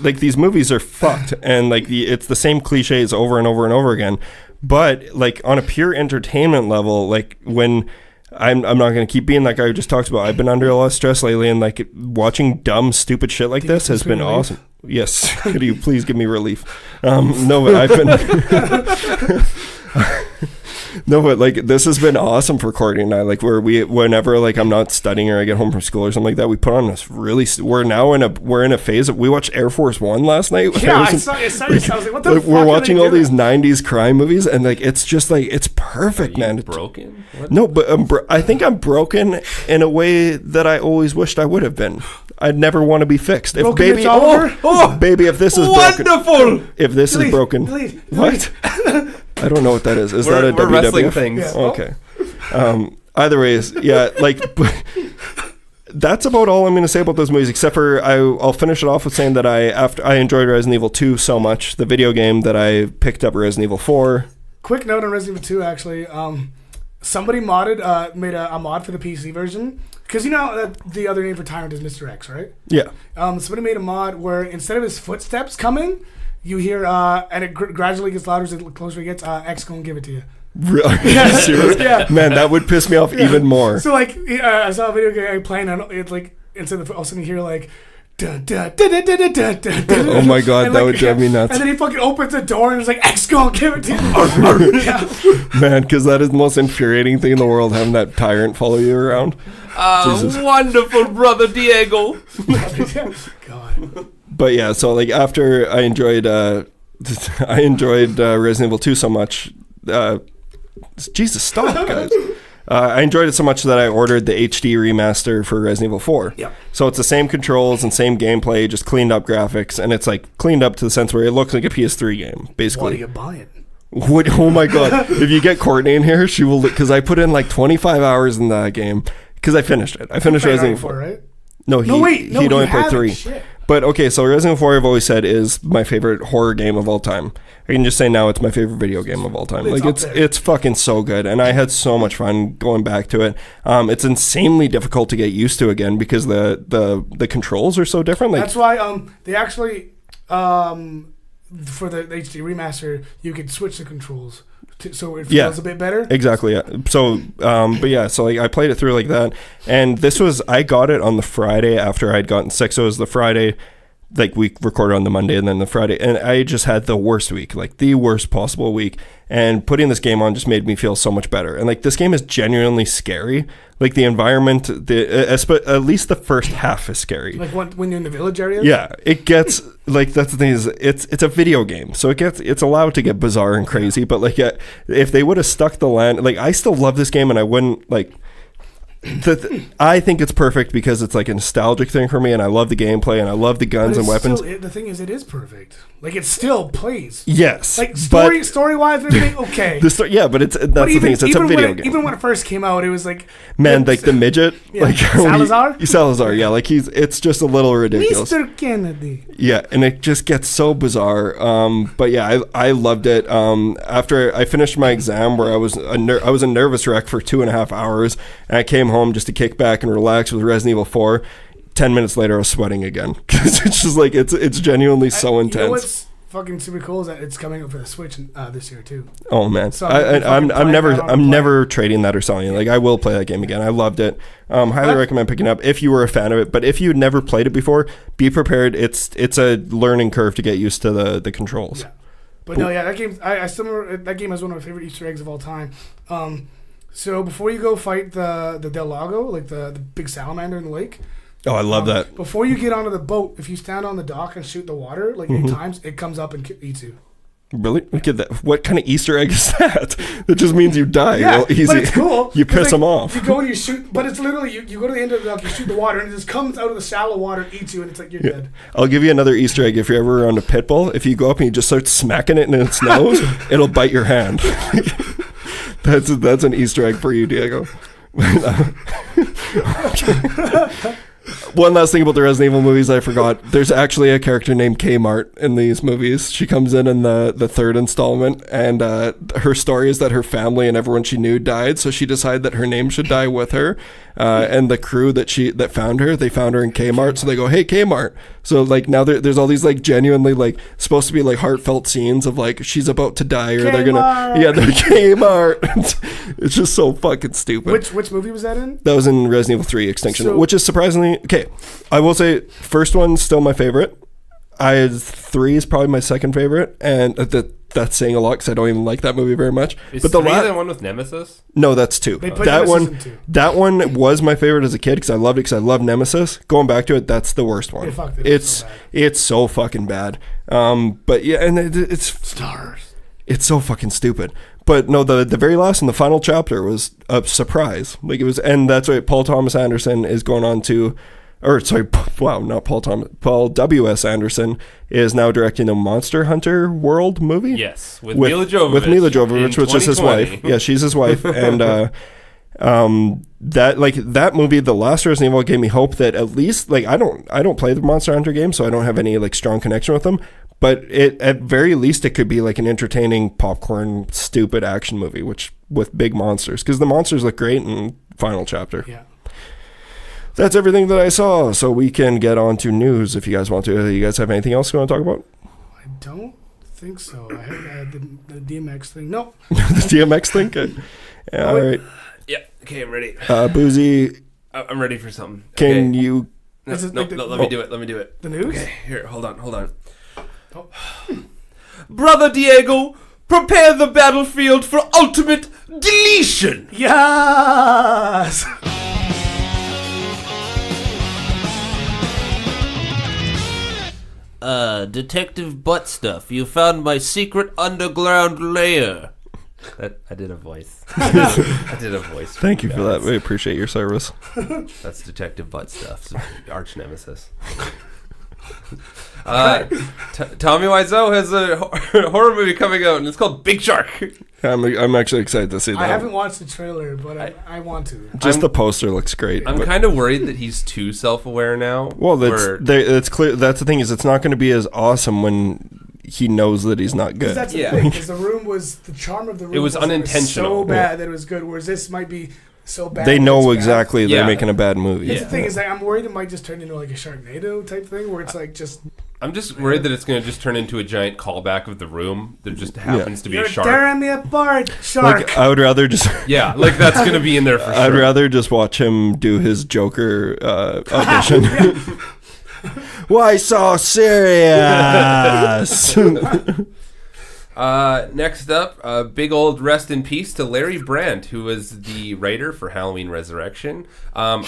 like these movies are fucked, and like it's the same cliches over and over and over again. But like on a pure entertainment level, like when I'm not going to keep being that guy who just talks about, I've been under a lot of stress lately, and like watching dumb, stupid shit like this has been awesome. Yes, could you please give me relief? No, but I've been. No, but like this has been awesome for Courtney and I. Like whenever like I'm not studying or I get home from school or something like that, we put on this really. We're in a phase of, we watched Air Force One last night. Yeah, I saw it. I was like, what the fuck? We're watching all these '90s crime movies, and like it's just like it's perfect, man. Broken? What? No, but I think I'm broken in a way that I always wished I would have been. I'd never want to be fixed. If Broken baby, baby, if this is broken, if this is broken, what? I don't know what that is. Is that a we're WWF? wrestling things? Yeah. Okay. Either ways, yeah. Like, that's about all I'm going to say about those movies. Except for I'll finish it off with saying that after I enjoyed Resident Evil 2 so much, the video game, that I picked up Resident Evil 4. Quick note on Resident Evil 2, actually. Somebody made a mod for the PC version. Because you know the other name for Tyrant is Mr. X, right? Yeah. Somebody made a mod where instead of his footsteps coming, you hear, and it gradually gets louder as the closer it gets, X gonna give it to you. Really? Are you serious? Yeah. Man, that would piss me off even more. So like, I saw a video game playing, and it's like, instead of all of a sudden you hear like, dun, dun, dun, dun, dun, dun, dun, dun, oh my god, and that like, would drive me nuts. And then he fucking opens the door and it's like, X gonna give it to you. Yeah. Man, because that is the most infuriating thing in the world, having that tyrant follow you around. Wonderful brother Diego. God. But yeah, so like after I enjoyed Resident Evil 2 so much, Jesus, stop, guys. I enjoyed it so much that I ordered the HD remaster for Resident Evil 4. Yeah. So it's the same controls and same gameplay, just cleaned up graphics, and it's like cleaned up to the sense where it looks like a PS3 game, basically. What are you buying? What? Oh my god! If you get Courtney in here, she will. Because I put in like 25 hours in that game. Because I finished it. I finished Resident Evil 4, right? No, he'd only played 3. Shit. But okay, so Resident Evil 4, I've always said, is my favorite horror game of all time. I can just say now it's my favorite video game of all time. It's fucking so good, and I had so much fun going back to it. It's insanely difficult to get used to again because the controls are so different. Like, that's why they actually for the HD remaster you could switch the controls so it feels a bit better. Exactly. Yeah. So, but yeah, so like I played it through like that, and I got it on the Friday after I'd gotten sick. So it was the Friday, like we recorded on the Monday, and then the Friday, and I just had the worst week, like the worst possible week. And putting this game on just made me feel so much better. And like this game is genuinely scary. Like the environment, at least the first half is scary. Like when you're in the village area. Yeah, it gets like that's the thing is it's a video game, so it's allowed to get bizarre and crazy. But like if they would have stuck the land, like I still love this game, and I wouldn't like. I think it's perfect because it's like a nostalgic thing for me, and I love the gameplay, and I love the guns and weapons. The thing is, it is perfect. Like it still plays. Yes, like story wise, everything okay. But the thing is, it's a video game. Even when it first came out, it was like like the midget, like Salazar. Yeah, like it's just a little ridiculous. Mr. Kennedy. Yeah, and it just gets so bizarre. But yeah, I loved it. After I finished my exam, where I was a nervous wreck for 2.5 hours, and I came home just to kick back and relax with Resident Evil 4. 10 minutes later, I was sweating again because it's just like it's genuinely so intense. You know what's fucking super cool is that it's coming out for the Switch this year too. Oh man, so I'm never trading that or selling it. Like I will play that game again. I loved it. Highly recommend picking it up if you were a fan of it. But if you'd never played it before, be prepared. It's a learning curve to get used to the controls. Yeah. But no, yeah, that game. I still remember that game is one of my favorite Easter eggs of all time. So before you go fight the Del Lago, like the big salamander in the lake. Oh, I love that. Before you get onto the boat, if you stand on the dock and shoot the water like 8 times, it comes up and eats you. Really? Look at that. What kind of Easter egg is that? That just means you die real easy. But it's cool. You piss them off. You go and you shoot, but it's literally, you go to the end of the dock, you shoot the water, and it just comes out of the shallow water and eats you, and it's like, you're dead. I'll give you another Easter egg. If you're ever around a pit bull, if you go up and you just start smacking it in its nose, it'll bite your hand. That's an Easter egg for you, Diego. One last thing about the Resident Evil movies I forgot. There's actually a character named Kmart in these movies. She comes in the third installment, and her story is that her family and everyone she knew died, so she decided that her name should die with her. And the crew that found her, they found her in Kmart, so they go, "Hey, Kmart." So like now there's all these like genuinely like supposed to be like heartfelt scenes of like she's about to die, or they're Kmart. It's just so fucking stupid. Which movie was that in? That was in Resident Evil 3 Extinction, which is surprisingly okay. I will say first one's still my favorite. 3 is probably my second favorite, and the that's saying a lot because I don't even like that movie very much. Is but the one with Nemesis? No, that's 2. That one was my favorite as a kid because I loved it because I love Nemesis. Going back to it, that's the worst one. It's so fucking bad. But yeah, and it's stars. It's so fucking stupid. But no, the very last and the final chapter was a surprise. Like it was, and that's why Paul Thomas Anderson is going on to, or sorry, wow, not Paul Thomas. Paul W.S. Anderson is now directing a Monster Hunter World movie. Yes, with Mila Jovovich. With Mila Jovovich, which is his wife. Yeah, she's his wife, and that movie, The Last Resident Evil, gave me hope that at least like I don't play the Monster Hunter game, so I don't have any like strong connection with them. But at very least, it could be like an entertaining popcorn, stupid action movie, which with big monsters, because the monsters look great in final chapter. Yeah. That's everything that I saw. So we can get on to news if you guys want to. You guys have anything else you want to talk about? I don't think so. I had the DMX thing. No. The DMX thing? Okay. Yeah, all right. Yeah. Okay, I'm ready. Buzi. I'm ready for something. Can you... No, let me do it. Let me do it. The news? Okay, here, hold on. Oh. Brother Diego, prepare the battlefield for ultimate deletion. Yes. Detective Butt Stuff, you found my secret underground lair. I did a voice. I did a voice. Thank you for that. We appreciate your service. That's Detective Butt Stuff, arch nemesis. Tommy Wiseau has a horror movie coming out, and it's called Big Shark. I'm actually excited to see that. I haven't watched the trailer, but I want to. Just the poster looks great. I'm kind of worried that he's too self-aware now. Well, it's clear. That's the thing, is it's not going to be as awesome when he knows that he's not good. That's the thing, because the charm of the room. It was unintentional. So bad that it was good, whereas this might be so bad. They know exactly they're making a bad movie. That's the thing, is I'm worried it might just turn into like a Sharknado type thing, where it's like just... I'm just worried that it's going to just turn into a giant callback of The Room. There just happens to be a shark. You're tearing me apart, shark. Like, I would rather just... Yeah, like that's going to be in there for sure. I'd rather just watch him do his Joker audition. Why so serious? Next up, big old rest in peace to Larry Brandt, who was the writer for Halloween Resurrection. I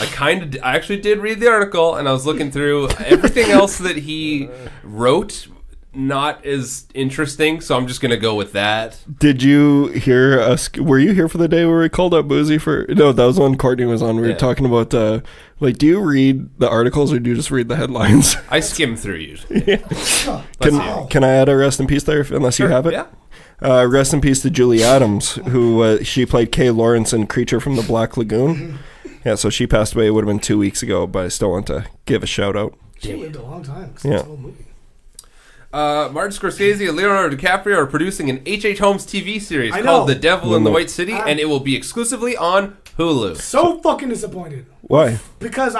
actually did read the article, and I was looking through everything else that he wrote. Not as interesting, so I'm just gonna go with that. Did you hear us? Were you here for the day where we called out Buzi for? No, that was when Courtney was on. We were talking about like, do you read the articles or do you just read the headlines? I skim through usually. Can I add a rest in peace there, unless you have it? Yeah. Rest in peace to Julie Adams, who she played Kay Lawrence in Creature from the Black Lagoon. Yeah, so she passed away. It would have been 2 weeks ago, but I still want to give a shout out. She lived a long time. Yeah. Whole movie. Martin Scorsese and Leonardo DiCaprio are producing an H.H. Holmes TV series called The Devil in the White City, and it will be exclusively on Hulu. So fucking disappointed. Why? Because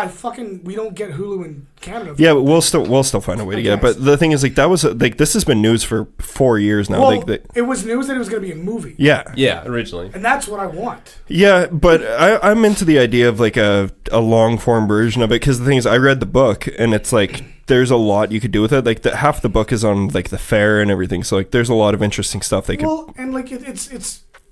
we don't get Hulu in Canada. Yeah, but we'll still find a way to get it. But the thing is, like, that was like, this has been news for 4 years now. Well, it was news that it was going to be a movie. Yeah, originally. And that's what I want. Yeah, but I'm into the idea of like a long form version of it, because the thing is, I read the book, and it's like, there's a lot you could do with it. Like, half the book is on like the fair and everything, so like there's a lot of interesting stuff they could. Well, and like it's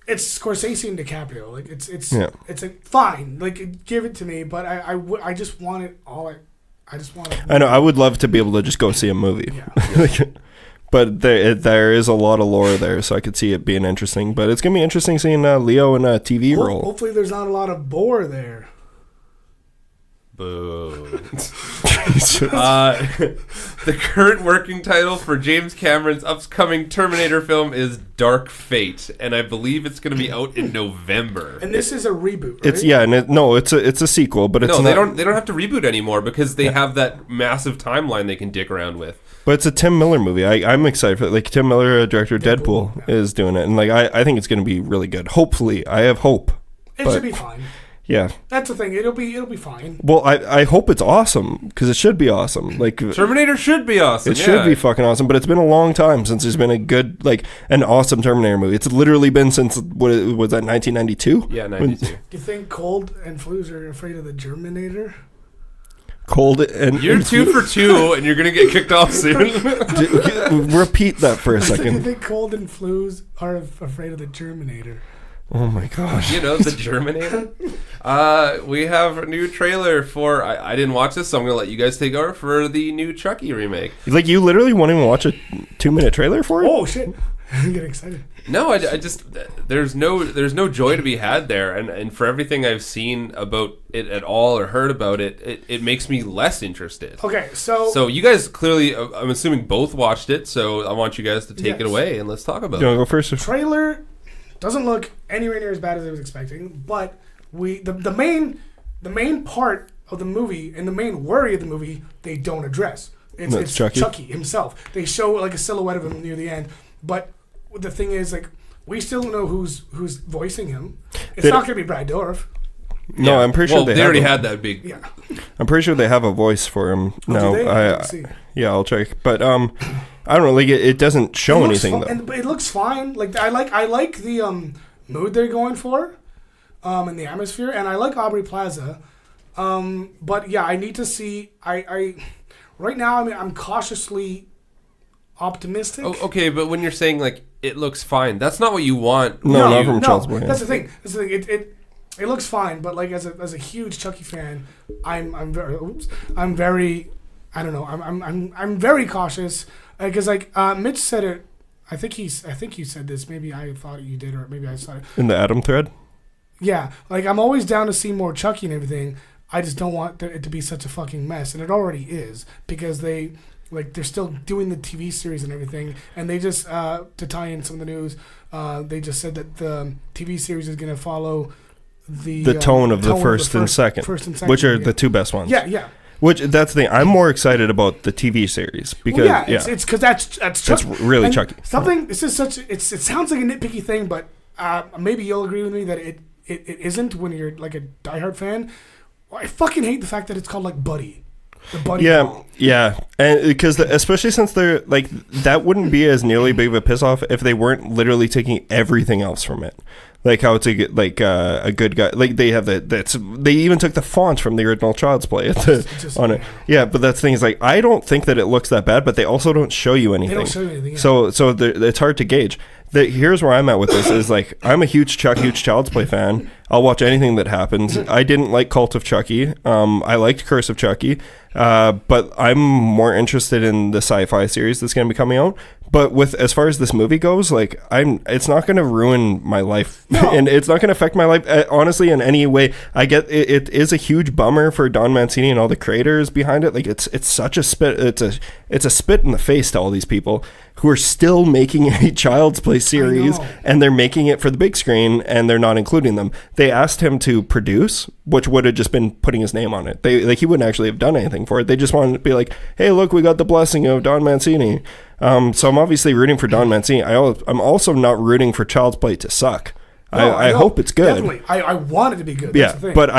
Scorsese and DiCaprio. Like it's like, fine. Like, give it to me, but I just want it all. I just want it. I know. I would love to be able to just go see a movie. Yeah. But there is a lot of lore there, so I could see it being interesting. But it's gonna be interesting seeing Leo in a TV role. Hopefully, there's not a lot of bore there. Boo. The current working title for James Cameron's upcoming Terminator film is Dark Fate, and I believe it's going to be out in November. And this is a reboot, right? It's a sequel, but it's they don't have to reboot anymore because they have that massive timeline they can dick around with. But it's a Tim Miller movie. I'm excited for it. Like, Tim Miller, director of Deadpool, is doing it, and like I think it's going to be really good. Hopefully, I have hope. It should be fine. Yeah, that's the thing. It'll be fine. Well, I hope it's awesome, because it should be awesome. Like, Terminator should be awesome. It should be fucking awesome. But it's been a long time since there's been a good, like, an awesome Terminator movie. It's literally been since was that 1992? Yeah, 92. Do you think cold and flus are afraid of the Germinator? Cold and You're 2 for 2, and you're gonna get kicked off soon. Repeat that for a Do second. you think cold and flus are afraid of the Germinator? Oh my gosh. You know, the Germinator. We have a new trailer for. I didn't watch this, so I'm gonna let you guys take over for the new Chucky remake. Like, you literally won't even watch a 2-minute trailer for it? Oh shit! I'm getting excited. No, I just there's no joy to be had there, and for everything I've seen about it at all or heard about it, it makes me less interested. Okay, so you guys clearly, I'm assuming both watched it, so I want you guys to take it away and let's talk about You it. want to go first? trailer doesn't look anywhere near as bad as I was expecting, but the main part of the movie and the main worry of the movie they don't address. It's Chucky himself. They show like a silhouette of him near the end, but the thing is, like, we still don't know who's voicing him. It's not going to be Brad Dourif. No, I'm pretty sure they already had that big. Yeah. I'm pretty sure they have a voice for him now. Let's see. Yeah, I'll check. But I don't know. Like, it doesn't show anything though. And it looks fine. Like I like the mood they're going for, and the atmosphere, and I like Aubrey Plaza. But yeah, I need to see. I right now I'm cautiously optimistic. Oh, okay, but when you're saying like it looks fine, that's not what you want. No, not from Child's Play. That's the thing. It looks fine, but like as a huge Chucky fan, I'm very I don't know. I'm very cautious because like Mitch said it. I think you said this. Maybe I thought you did, or maybe I saw it In the Adam thread? Yeah, like I'm always down to see more Chucky and everything. I just don't want it to be such a fucking mess, and it already is because they're still doing the TV series and everything, and they just to tie in some of the news, they just said that the TV series is going to follow the tone of the first and second, which are the two best ones. Yeah. Which that's the thing. I'm more excited about the TV series because it's because that's Chucky. It's really and Chucky. Something. This is such. It sounds like a nitpicky thing, but maybe you'll agree with me that it isn't when you're like a diehard fan. I fucking hate the fact that it's called like Buddy. The Buddy. Yeah, and because especially since they're like that wouldn't be as nearly big of a piss off if they weren't literally taking everything else from it. Like how it's a good guy. Like they have they even took the font from the original Child's Play on it. Yeah, but that's the thing is like I don't think that it looks that bad, but they also don't show you anything. They don't show you anything. Yeah. So it's hard to gauge. Here's where I'm at with this is like I'm a huge Child's Play fan. I'll watch anything that happens. I didn't like Cult of Chucky. I liked Curse of Chucky, but I'm more interested in the sci-fi series that's going to be coming out. But with as far as this movie goes, like it's not going to ruin my life, and it's not going to affect my life honestly in any way. I get it is a huge bummer for Don Mancini and all the creators behind it. Like it's such a spit. It's a spit in the face to all these people who are still making a Child's Play series, and they're making it for the big screen, and they're not including them. They asked him to produce, which would have just been putting his name on it. He wouldn't actually have done anything for it. They just wanted to be like, hey, look, we got the blessing of Don Mancini. So I'm obviously rooting for Don Mancini. I'm also not rooting for Child's Play to suck. I hope it's good. Definitely. I want it to be good. Yeah, that's the thing. but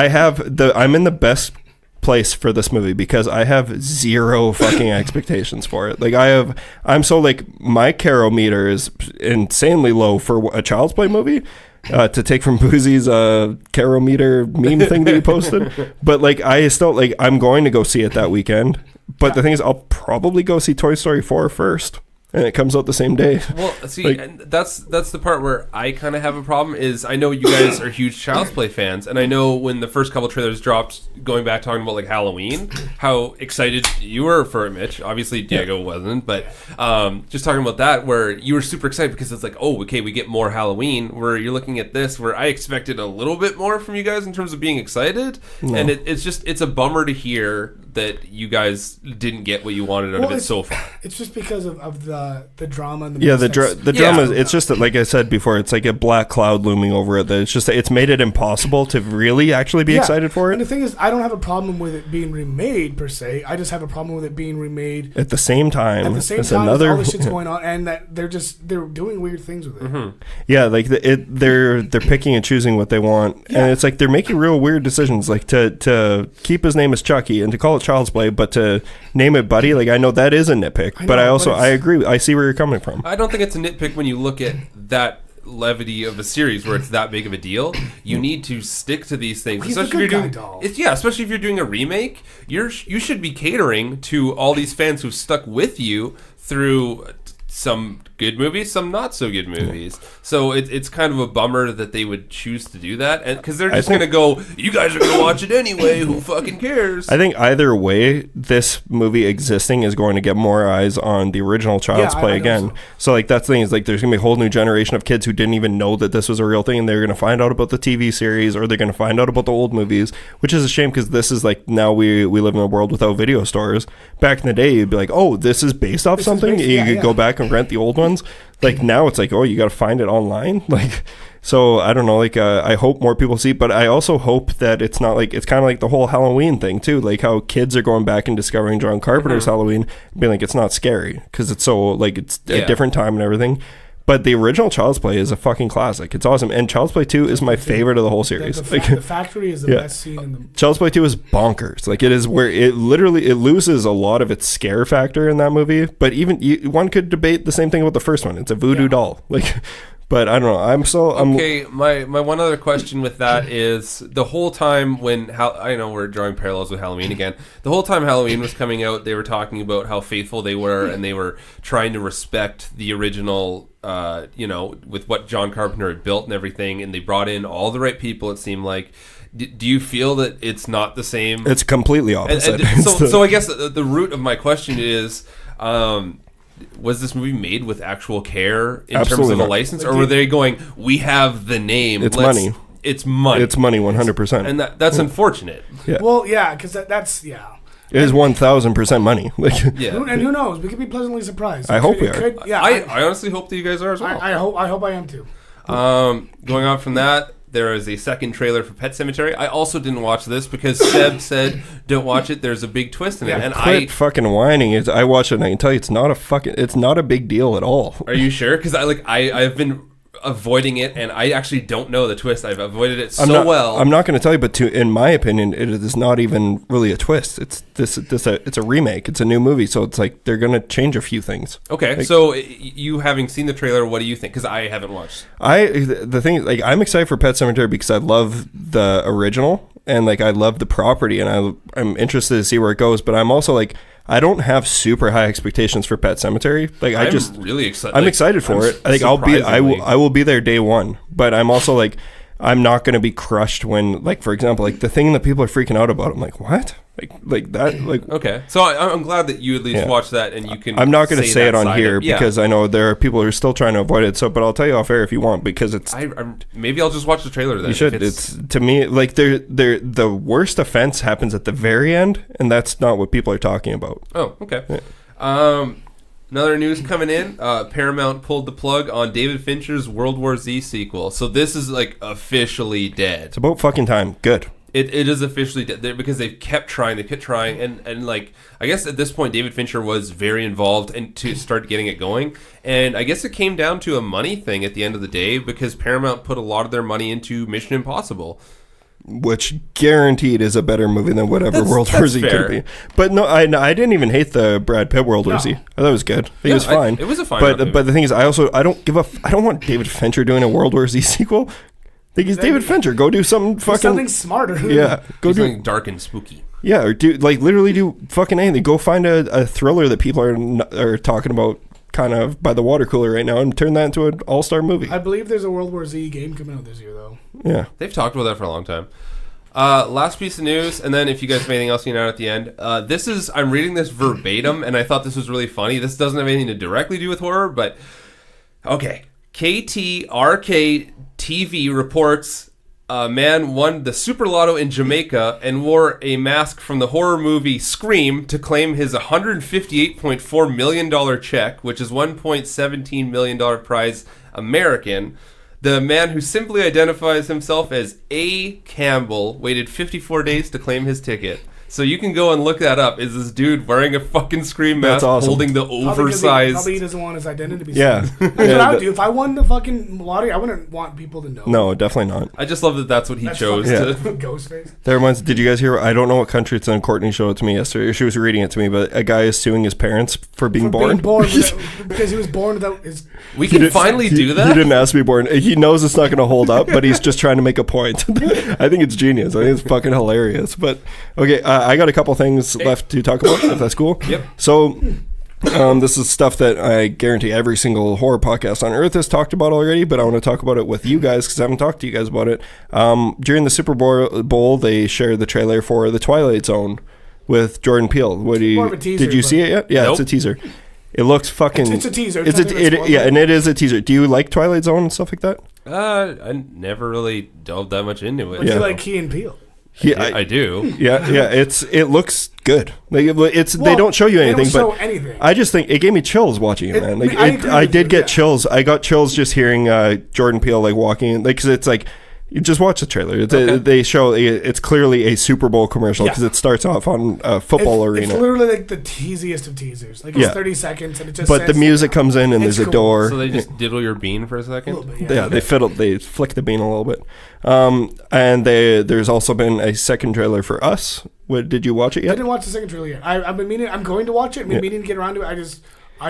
I'm in the best place for this movie because I have zero fucking expectations for it. Like I'm so like my Caro meter is insanely low for a Child's Play movie. To take from Buzi's Caro meter meme thing that he posted, but like I still like I'm going to go see it that weekend. But the thing is, I'll probably go see Toy Story 4 first, and it comes out the same day. Well, see, and that's the part where I kind of have a problem. Is I know you guys are huge Child's Play fans, and I know when the first couple trailers dropped, going back talking about like Halloween, how excited you were for it, Mitch. Obviously, Diego wasn't, but just talking about that, where you were super excited because it's like, oh, okay, we get more Halloween. Where you're looking at this, where I expected a little bit more from you guys in terms of being excited, and it's a bummer to hear that you guys didn't get what you wanted out of it so far. It's just because of the drama and the drama. It's just that, like I said before, it's like a black cloud looming over it. That it's made it impossible to really actually be excited for it. And the thing is, I don't have a problem with it being remade per se. I just have a problem with it being remade at the same time. At the same time, all this shit's going on, and that they're doing weird things with it. Mm-hmm. Yeah, like they're picking and choosing what they want, and it's like they're making real weird decisions, like to keep his name as Chucky and to call it Child's Play, but to name it Buddy. Like I know that is a nitpick, but I agree. I see where you're coming from. I don't think it's a nitpick when you look at levity of a series where it's that big of a deal. You need to stick to these things, He's especially a good if guy, you're doll. doing especially if you're doing a remake. You should be catering to all these fans who've stuck with you through some good movies, some not so good movies. So it's kind of a bummer that they would choose to do that, and because they're just going to go, you guys are going to watch it anyway. Who fucking cares? I think either way, this movie existing is going to get more eyes on the original Child's Play again. So like that's the thing is like there's going to be a whole new generation of kids who didn't even know that this was a real thing, and they're going to find out about the TV series or they're going to find out about the old movies, which is a shame because this is like now we live in a world without video stores. Back in the day, you'd be like, oh, this is based off something. You could go back and rent the old ones. Like now it's like, oh, you got to find it online. Like, so I don't know, like I hope more people see, but I also hope that it's not like, it's kind of like the whole Halloween thing too, like how kids are going back and discovering John Carpenter's Halloween and being like, it's not scary because it's so like it's a different time and everything. But the original Child's Play is a fucking classic. It's awesome. And Child's Play 2 is my favorite of the whole series. The factory is the best scene in the... Child's Play 2 is bonkers. Like, it is where it loses a lot of its scare factor in that movie. But even one could debate the same thing about the first one. It's a voodoo doll. Like... But I don't know. Okay, my one other question with that is the whole time when I know we're drawing parallels with Halloween again. The whole time Halloween was coming out, they were talking about how faithful they were, and they were trying to respect the original. With what John Carpenter had built and everything, and they brought in all the right people. It seemed like. Do you feel that it's not the same? It's completely opposite. So I guess the root of my question is. Was this movie made with actual care in terms of a license, or were they going, we have the name, it's money. It's money. It's money 100%. And that's unfortunate. Yeah. Well, yeah, because that's It is 1,000% money. Like, and who knows? We could be pleasantly surprised. I hope we are. I honestly hope that you guys are as well. I hope I am too. Going on from that, there is a second trailer for Pet Sematary. I also didn't watch this because Seb said don't watch it. There's a big twist in it, and quit fucking whining. I watched it and I can tell you it's not a big deal at all. Are you sure? Because I've been avoiding it, and I actually don't know the twist. I've avoided it well. I'm not going to tell you, but in my opinion, it is not even really a twist. It's a remake. It's a new movie, so it's like they're going to change a few things. Okay, like, so you having seen the trailer, what do you think? Because I haven't watched. The thing, like, I'm excited for Pet Sematary because I love the original and like I love the property, and I'm interested to see where it goes. But I'm also like, I don't have super high expectations for Pet Sematary. Like I'm really excited. I'm excited for it. I think I will be there day one. But I'm also like, I'm not going to be crushed when, like, for example, like the thing that people are freaking out about. I'm like, what? Like that? Like okay. So I'm glad that you at least watched that, and you can. I'm not going to say it on here because I know there are people who are still trying to avoid it. So, but I'll tell you off air if you want, because it's. Maybe I'll just watch the trailer then. You should. It's to me like the worst offense happens at the very end, and that's not what people are talking about. Oh, okay. Yeah. Another news coming in, Paramount pulled the plug on David Fincher's World War Z sequel. So this is like officially dead. It's about fucking time. Good. It is officially dead because they've kept trying, and like I guess at this point David Fincher was very involved and to start getting it going. And I guess it came down to a money thing at the end of the day because Paramount put a lot of their money into Mission Impossible. Which guaranteed is a better movie than whatever World War Z could be. But no, I didn't even hate the Brad Pitt World War Z. I thought it was good. It was fine. It was a fine movie. But the thing is, I don't want David Fincher doing a World War Z sequel. I think he's David Fincher. Go do something fucking... something smarter. Yeah. Go do something dark and spooky. Yeah, or literally do fucking anything. Go find a thriller that people are talking about kind of by the water cooler right now and turn that into an all-star movie. I believe there's a World War Z game coming out this year, though. Yeah. They've talked about that for a long time. Last piece of news, and then if you guys have anything else you know at the end. I'm reading this verbatim, and I thought this was really funny. This doesn't have anything to directly do with horror, but... Okay. KTRK TV reports a man won the Super Lotto in Jamaica and wore a mask from the horror movie Scream to claim his $158.4 million check, which is $1.17 million prize American. The man, who simply identifies himself as A. Campbell, waited 54 days to claim his ticket. So you can go and look that up. Is this dude wearing a fucking Scream mask, That's awesome. holding the oversized? Probably he doesn't want his identity to be Yeah. seen. That's what I would do. If I won the fucking lottery, I wouldn't want people to know. No, definitely not. I just love that that's what he chose to. Ghostface. That reminds. Did you guys hear? I don't know what country it's in. Courtney showed it to me yesterday. She was reading it to me, but a guy is suing his parents for being born. Because he was born without his. We can finally do that. He didn't ask to be born. He knows it's not going to hold up, but he's just trying to make a point. I think it's genius. I think it's fucking hilarious. But okay, I got a couple things left to talk about, if that's cool. Yep. So this is stuff that I guarantee every single horror podcast on earth has talked about already, but I want to talk about it with you guys because I haven't talked to you guys about it. During the Super Bowl, they shared the trailer for The Twilight Zone with Jordan Peele. Did you see it yet? Yeah, Nope. It's a teaser. It looks fucking... It's a teaser. Yeah, and it is a teaser. Do you like Twilight Zone and stuff like that? I never really delved that much into it. But you like Key and Peele. Yeah, I do. Yeah. It looks good. Like they don't show you anything, but I just think it gave me chills watching it, man. Like I did get chills. I got chills just hearing Jordan Peele like walking, like because it's like you just watch the trailer. They show it's clearly a Super Bowl commercial because it starts off on a football arena. It's literally like the teasiest of teasers. Like it's 30 seconds and it just. But the music comes in and there's a door. So they just diddle your bean for a second. Bit, They flick the bean a little bit. And there's also been a second trailer for Us. Did you watch it yet? I didn't watch the second trailer yet. I've been meaning. I'm going to watch it. I've been meaning to get around to it. I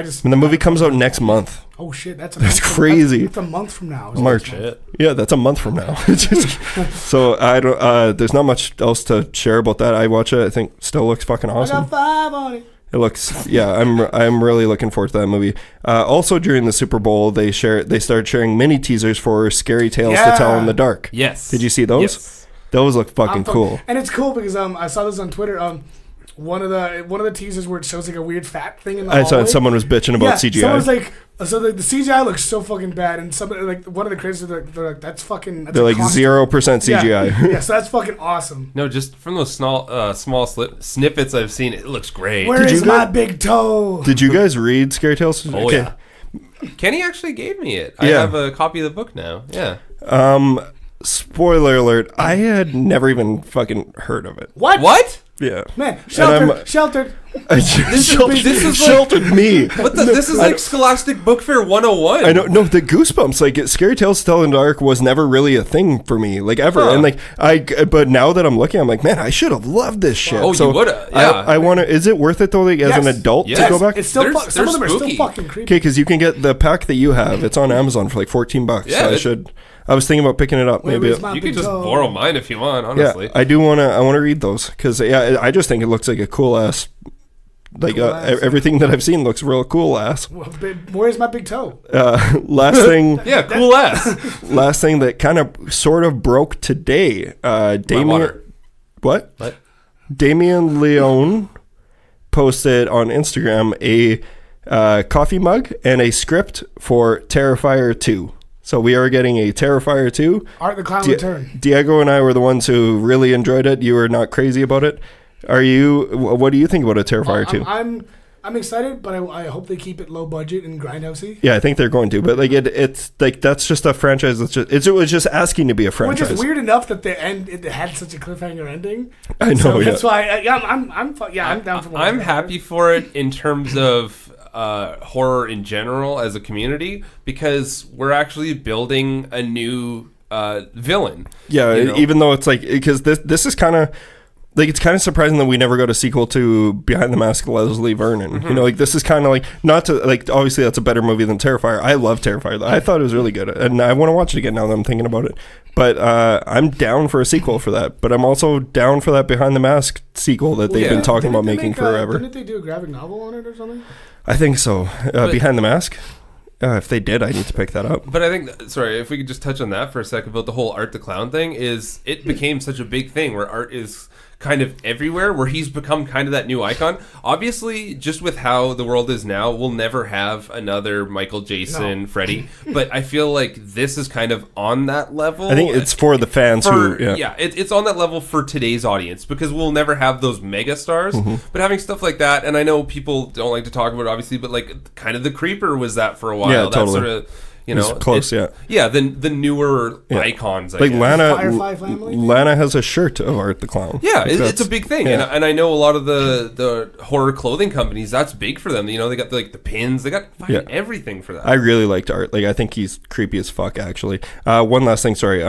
just. And the movie comes out next month. Oh shit! That's crazy. That's a month from now. March. Yeah, that's a month from now. So I don't. There's not much else to share about that. I watch it. I think still looks fucking awesome. I got 5 on it. It looks. Yeah, I'm really looking forward to that movie. Also during the Super Bowl, they started sharing mini teasers for Scary Tales to Tell in the Dark. Yes. Did you see those? Yes. Those look fucking cool. And it's cool because I saw this on Twitter. One of the teasers where it shows like a weird fat thing in the hallway. I saw someone was bitching about CGI. Someone's like, the CGI looks so fucking bad, and somebody like one of the critics they're like, that's fucking. That's they're like 0% CGI. Yeah, so that's fucking awesome. No, just from those small snippets I've seen, it looks great. Where is my big toe? Did you guys read Scary Tales? Oh yeah. Kenny actually gave me it. I have a copy of the book now. Yeah. Spoiler alert, I had never even fucking heard of it. What? Yeah. Man, sheltered. This is sheltered me. What the? This is like Scholastic Book Fair 101. I know. No, the Goosebumps. Like Scary Tales to Tell in the Dark was never really a thing for me, like ever. And like but now that I'm looking, I'm like, man, I should have loved this shit. Oh, so you would have. Yeah. I want to. Is it worth it though, like as an adult to go back? It's still some of them are still fucking creepy. Okay, because you can get the pack that you have. It's on Amazon for like $14. Yeah, so I was thinking about picking it up. Maybe you can just borrow mine if you want. Honestly, yeah, I do want to. I want to read those because I just think it looks like a cool ass. Like everything that I've seen looks real cool ass. Well, where's my big toe? Last thing, cool ass. Last thing that kind of sort of broke today. Damien, what? Damien Leone posted on Instagram a coffee mug and a script for Terrifier 2. So we are getting a Terrifier 2. Art the Clown Return. Diego and I were the ones who really enjoyed it. You were not crazy about it. What do you think about a Terrifier 2? I'm excited, but I hope they keep it low budget and grindhousey. Yeah, I think they're going to. But like it's like that's just a franchise that's it was just asking to be a franchise. Which is weird enough that it had such a cliffhanger ending. I know. So that's why I'm down for. I'm happy for it in terms of horror in general as a community because we're actually building a new villain. Yeah, even though it's like because this is kind of. Like it's kind of surprising that we never got a sequel to Behind the Mask of Leslie Vernon. Mm-hmm. You know, like this is kind of like not to like obviously that's a better movie than Terrifier. I love Terrifier though. I thought it was really good, and I want to watch it again now that I'm thinking about it. But I'm down for a sequel for that. But I'm also down for that Behind the Mask sequel that they've been talking about making forever. Didn't they do a graphic novel on it or something? I think so. Behind the Mask. If they did, I need to pick that up. But I think, sorry, if we could just touch on that for a second about the whole Art the Clown thing, is it became such a big thing where Art is kind of everywhere, where he's become kind of that new icon. Obviously, just with how the world is now, we'll never have another Michael, Jason, Freddy. But I feel like this is kind of on that level. I think it's for the fans it's on that level for today's audience because we'll never have those mega stars. Mm-hmm. But having stuff like that, and I know people don't like to talk about it, obviously, but like kind of the Creeper was that for a while. Yeah, that totally. sort of, You know, it's close, yeah. The newer icons, like Firefly family. Lana has a shirt of Art the Clown. Yeah, it's a big thing, and I know a lot of the horror clothing companies. That's big for them. You know, they got the pins, they got fucking everything for that. I really liked Art. Like, I think he's creepy as fuck. Actually, one last thing. Sorry.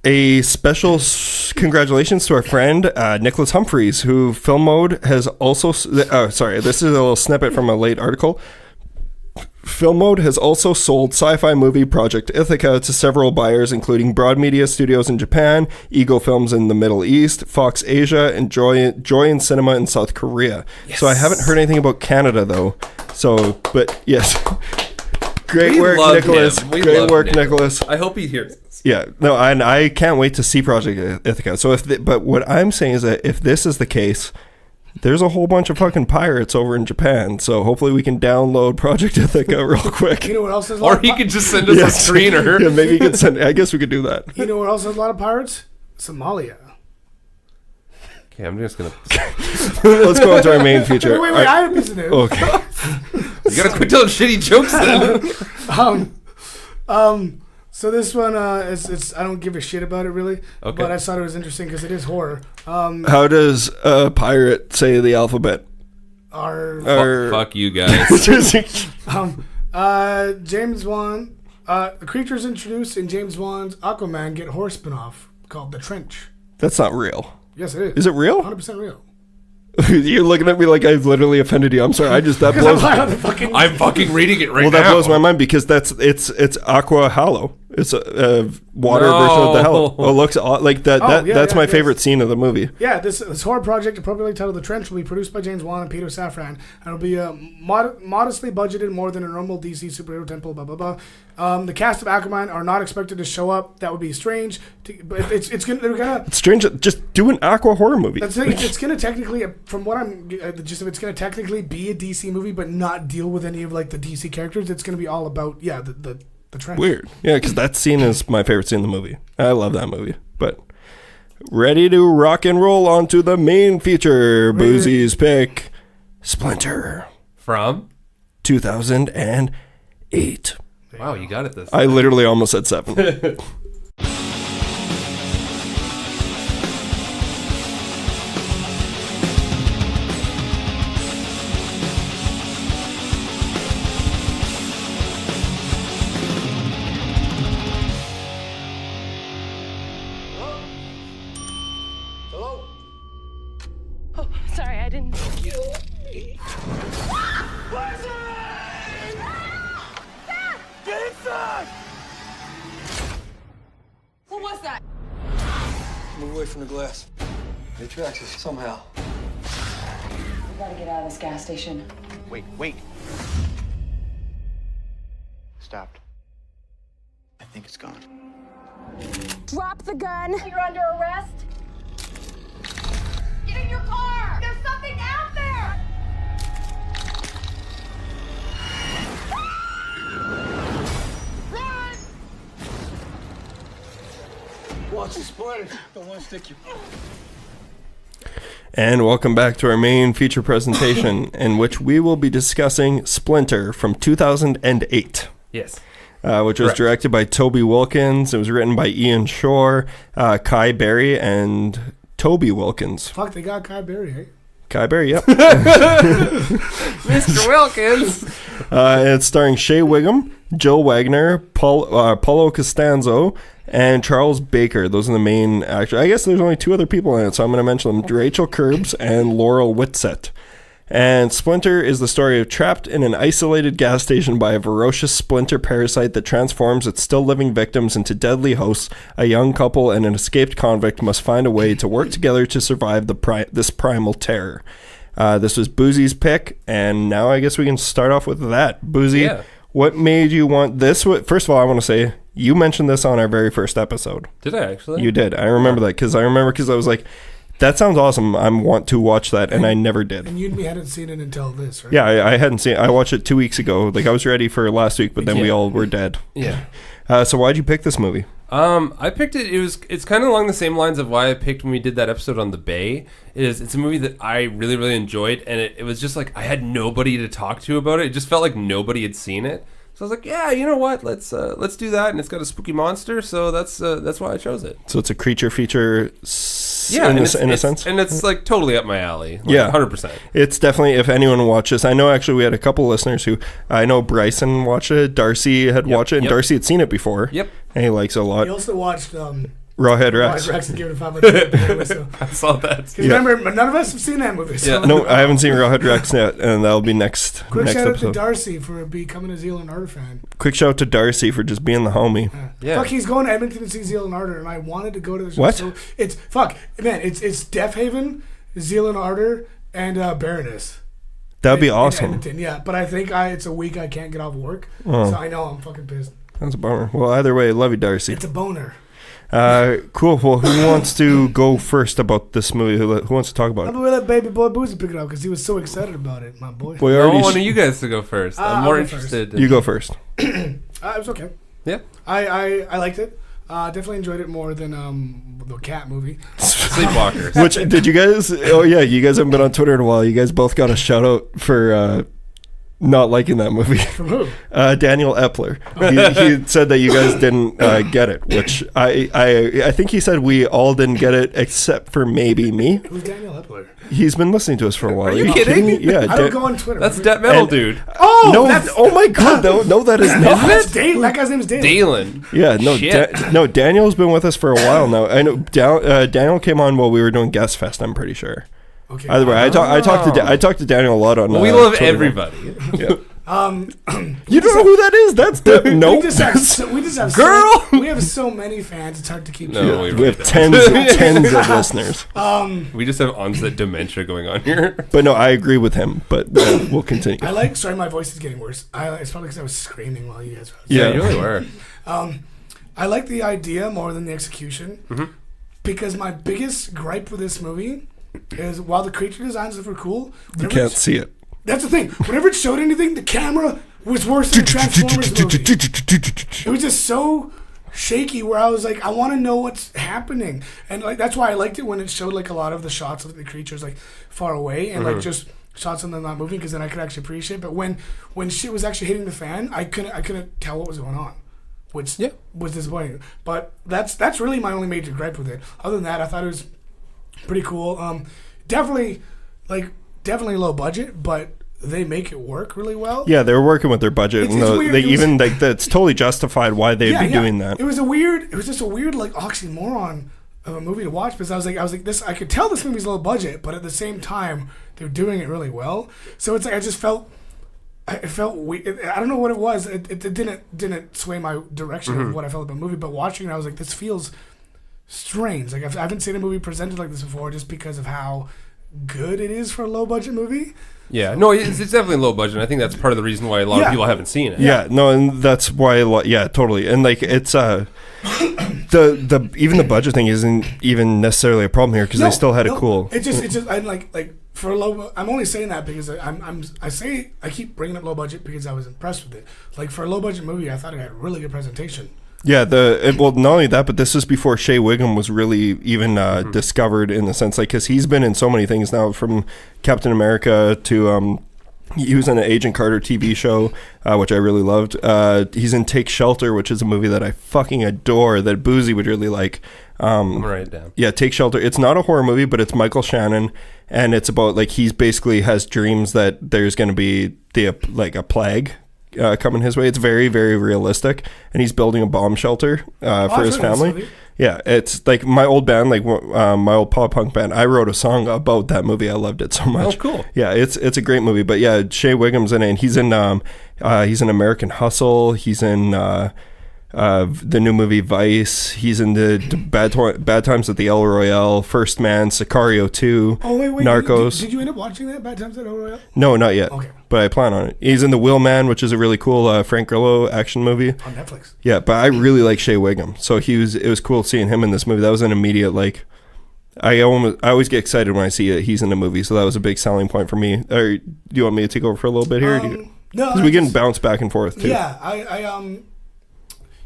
A special congratulations to our friend Nicholas Humphreys, who Film Mode has also. Sorry, this is a little snippet from a late article. Film Mode has also sold sci-fi movie Project Ithaca to several buyers, including Broad Media Studios in Japan, Ego Films in the Middle East, Fox Asia, and Joy in Cinema in South Korea. Yes. So I haven't heard anything about Canada, though. So, but yes. Great work, Nicholas. Great work, Nicholas. I hope he hears this. Yeah, no, and I can't wait to see Project Ithaca. So but what I'm saying is that if this is the case, there's a whole bunch of fucking pirates over in Japan, so hopefully we can download Project Ithaca real quick. You know what else is? Or he could just send us a screener. Yeah, maybe he could send. I guess we could do that. You know what else has a lot of pirates? Somalia. Okay, I'm just gonna. Let's go on to our main feature. Wait, I have a piece of news. Okay. You gotta quit telling shitty jokes then. So this one, it's I don't give a shit about it really, but I thought it was interesting because it is horror. How does a pirate say the alphabet? Fuck you guys. James Wan, creatures introduced in James Wan's Aquaman get horror spinoff called The Trench. That's not real. Yes, it is. Is it real? 100% real. You're looking at me like I've literally offended you. I'm sorry. That blows. I'm fucking reading it right now. Well, that blows my mind because it's Aqua Hollow. It's a water version of the hell. Oh, it looks like that. That's my favorite scene of the movie. Yeah, this horror project, appropriately titled The Trench, will be produced by James Wan and Peter Safran, and it'll be modestly budgeted, more than a normal DC superhero temple. Blah blah blah. The cast of Aquaman are not expected to show up. That would be strange. But it's gonna. It's strange. Just do an Aqua horror movie. It's gonna technically, from what I'm the gist of, it's gonna technically be a DC movie, but not deal with any of like the DC characters. It's gonna be all about the Trench. Weird. Yeah, because that scene is my favorite scene in the movie. I love that movie. But ready to rock and roll onto the main feature. Buzi's pick, Splinter. From? 2008. Wow, you got it this time. I literally almost said 7. Sorry, I didn't. Get inside! What was that? Move away from the glass. It tracks us somehow. We gotta get out of this gas station. Wait. Stopped. I think it's gone. Drop the gun. You're under arrest. Get in your car. There's something out there. Run! Watch the Splinter. Don't want to stick you. And welcome back to our main feature presentation, in which we will be discussing Splinter from 2008. Yes. Which was directed by Toby Wilkins. It was written by Ian Shore, Kai Berry, and Toby Wilkins. Fuck, they got Kai Berry, hey? Kai Berry, yep. Mr. Wilkins. It's starring Shea Wiggum, Jill Wagner, Paulo Costanzo, and Charles Baker. Those are the main actors. I guess there's only 2 other people in it, so I'm going to mention them. Rachel Curbs and Laurel Whitsett. And Splinter is the story of trapped in an isolated gas station by a ferocious splinter parasite that transforms its still living victims into deadly hosts. A young couple and an escaped convict must find a way to work together to survive this primal terror. This was Buzi's pick, and now I guess we can start off with that. Buzi, what made you want this? First of all, I want to say you mentioned this on our very first episode. Did I actually? You did. I remember that because I was like, that sounds awesome. I want to watch that, and I never did. And you and me hadn't seen it until this, right? Yeah, I hadn't seen it. I watched it 2 weeks ago. Like, I was ready for last week, but then we all were dead. Yeah. So why'd you pick this movie? I picked it. It's kind of along the same lines of why I picked when we did that episode on The Bay. It's a movie that I really, really enjoyed, and it was just like I had nobody to talk to about it. It just felt like nobody had seen it. So I was like, yeah, you know what? Let's do that, and it's got a spooky monster, so that's why I chose it. So it's a creature feature. In a sense, and it's like totally up my alley. Like, yeah, 100%. It's definitely, if anyone watches, I know actually we had a couple listeners who, I know Bryson watched it, Darcy had watched it, and Darcy had seen it before. Yep. And he likes it a lot. He also watched Rawhead Rex. And gave it a 5 out of 10. So. I saw that. Because remember, none of us have seen that movie. So. Yeah. No, I haven't seen Rawhead Rex yet, and that'll be next Quick shout episode. out to Darcy for becoming a Zealand Art fan. Quick shout out to Darcy for just being the homie. Yeah. Fuck, he's going to Edmonton to see Zealand Art, and I wanted to go to the show. What? So it's Deaf Haven, Zealand Art, and Baroness. That'd be In awesome. Edmonton, yeah. But I think it's a week I can't get off work, so I know I'm fucking pissed. That's a bummer. Well, either way, love you, Darcy. It's a boner. Cool. Well, who wants to go first about this movie? Who wants to talk about I'm it? gonna let baby boy Buzi pick it up because he was so excited about it, my boy. We I already want you guys to go first. I'm more I'll go interested. You go first. It was okay. Yeah. I liked it. Definitely enjoyed it more than the cat movie. Sleepwalkers. Which did you guys? Oh yeah, you guys haven't been on Twitter in a while. You guys both got a shout out for not liking that movie. From who? Daniel Epler. He said that you guys didn't get it, which I think he said we all didn't get it except for maybe me. Who's Daniel Epler? He's been listening to us for a while. Are you kidding? Me? Yeah. I don't go on Twitter. That's Death Metal Dude. Oh, No, that's oh my god, no, that is not. that's Dalen. That guy's name is Dalen. Dalen. Yeah, no, Shit. no. Daniel's been with us for a while now. I know Daniel came on while we were doing Guest Fest. I'm pretty sure. Okay. Either way, I talked to Daniel a lot on. We love Twitter. everybody. Yeah. You don't know who that is? That's no. We just have Girl! we have so many fans. It's hard to keep. No, track. We have tens of listeners. We just have onset dementia going on here. But no, I agree with him. But we'll continue. Sorry, my voice is getting worse. It's probably because I was screaming while you guys were. Yeah. You really were. I like the idea more than the execution, because my biggest gripe with this movie is while the creature designs were cool, You can't see it. that's the thing. Whenever it showed anything, the camera was worse than the Transformers movie. It was just so shaky where I was like, I want to know what's happening. And like that's why I liked it when it showed like a lot of the shots of the creatures like far away and like just shots of them not moving, because then I could actually appreciate it. But when shit was actually hitting the fan, I couldn't tell what was going on, which was disappointing. But that's really my only major gripe with it. Other than that, I thought it was pretty cool. Definitely low budget, but they make it work really well. Yeah, they're working with their budget, and that's totally justified why they'd be doing that. It was just a weird like oxymoron of a movie to watch, because I was like this. I could tell this movie's low budget, but at the same time they're doing it really well. So it's like it felt weird. I don't know what it was. It didn't sway my direction of what I felt about the movie. But watching it, I was like, this feels strange. Like I haven't seen a movie presented like this before, just because of how good it is for a low budget movie. Yeah, no, it's definitely low budget. I think that's part of the reason why a lot of people haven't seen it. Yeah, no, and that's why. Yeah, totally. And like it's the even the budget thing isn't even necessarily a problem here, because they still had a cool. It's just I'm like for a low. I'm only saying that because I keep bringing up low budget because I was impressed with it. Like for a low budget movie, I thought it had a really good presentation. Yeah, well, not only that, but this is before Shea Wiggum was really even discovered, in the sense, like, because he's been in so many things now, from Captain America to he was in an Agent Carter TV show, which I really loved. He's in Take Shelter, which is a movie that I fucking adore, that Buzi would really like. I'm gonna write it down. Yeah, Take Shelter. It's not a horror movie, but it's Michael Shannon, and it's about, like, he's basically has dreams that there's going to be a plague coming his way. It's very, very realistic, and he's building a bomb shelter for his family. Yeah, it's like my old band, like my old pop punk band. I wrote a song about that movie. I loved it so much. Oh, cool. Yeah, it's a great movie. But yeah, Shea Wiggum's in it, and he's in American Hustle. He's in the new movie Vice. He's in the Bad Times at the El Royale, First Man, Sicario 2, Narcos. Did you end up watching that, Bad Times at El Royale? No, not yet. Okay. But I plan on it. He's in The Wheelman, which is a really cool Frank Grillo action movie. On Netflix. Yeah, but I really like Shea Wiggum. So it was cool seeing him in this movie. That was an immediate, like, I always get excited when I see that he's in a movie. So that was a big selling point for me. Or do you want me to take over for a little bit here? No. Because we can bounce back and forth too. Yeah,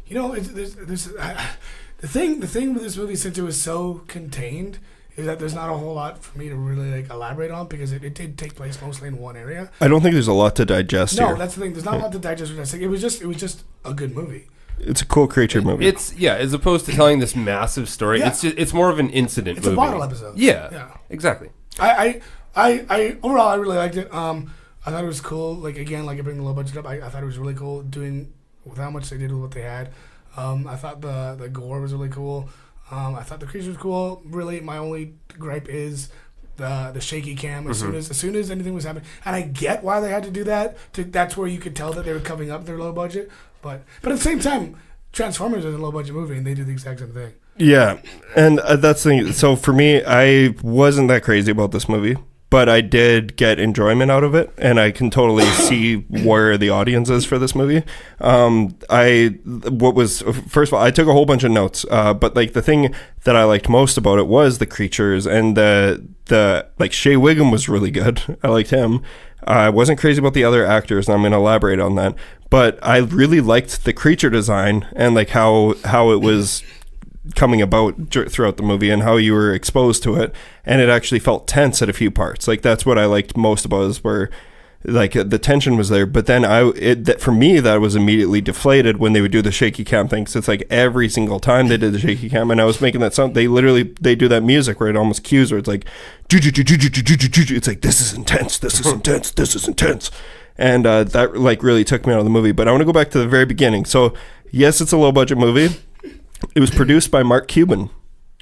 you know, the thing with this movie, since it was so contained, is that there's not a whole lot for me to really like elaborate on because it did take place mostly in one area. I don't think there's a lot to digest here. No, that's the thing. There's not a lot to digest. It was just a good movie. It's a cool creature movie. It's as opposed to telling this massive story, Yeah. it's more of an incident It's movie. a bottle episode. Yeah, exactly. I overall I really liked it. I thought it was cool. Like again, like I bring the low budget up. I thought it was really cool doing with how much they did with what they had. I thought the gore was really cool. I thought the creature was cool. Really, my only gripe is the shaky cam. As soon as anything was happening, and I get why they had to do that. That's where you could tell that they were covering up their low budget. But at the same time, Transformers is a low budget movie, and they do the exact same thing. Yeah, and that's the thing. So for me, I wasn't that crazy about this movie, but I did get enjoyment out of it, and I can totally see where the audience is for this movie. First of all, I took a whole bunch of notes, but like the thing that I liked most about it was the creatures, and the like Shea Wiggum was really good. I liked him. I wasn't crazy about the other actors, and I'm going to elaborate on that. But I really liked the creature design and like how it was coming about throughout the movie and how you were exposed to it, and it actually felt tense at a few parts. Like that's what I liked most about it, is where like the tension was there. But then for me that was immediately deflated when they would do the shaky cam thing. So it's like every single time they did the shaky cam, and I was making that sound. They do that music where it almost cues, where it's like, it's like, this is intense, this is intense, this is intense. And that like really took me out of the movie. But I want to go back to the very beginning. So yes, it's a low budget movie. It was produced by Mark Cuban.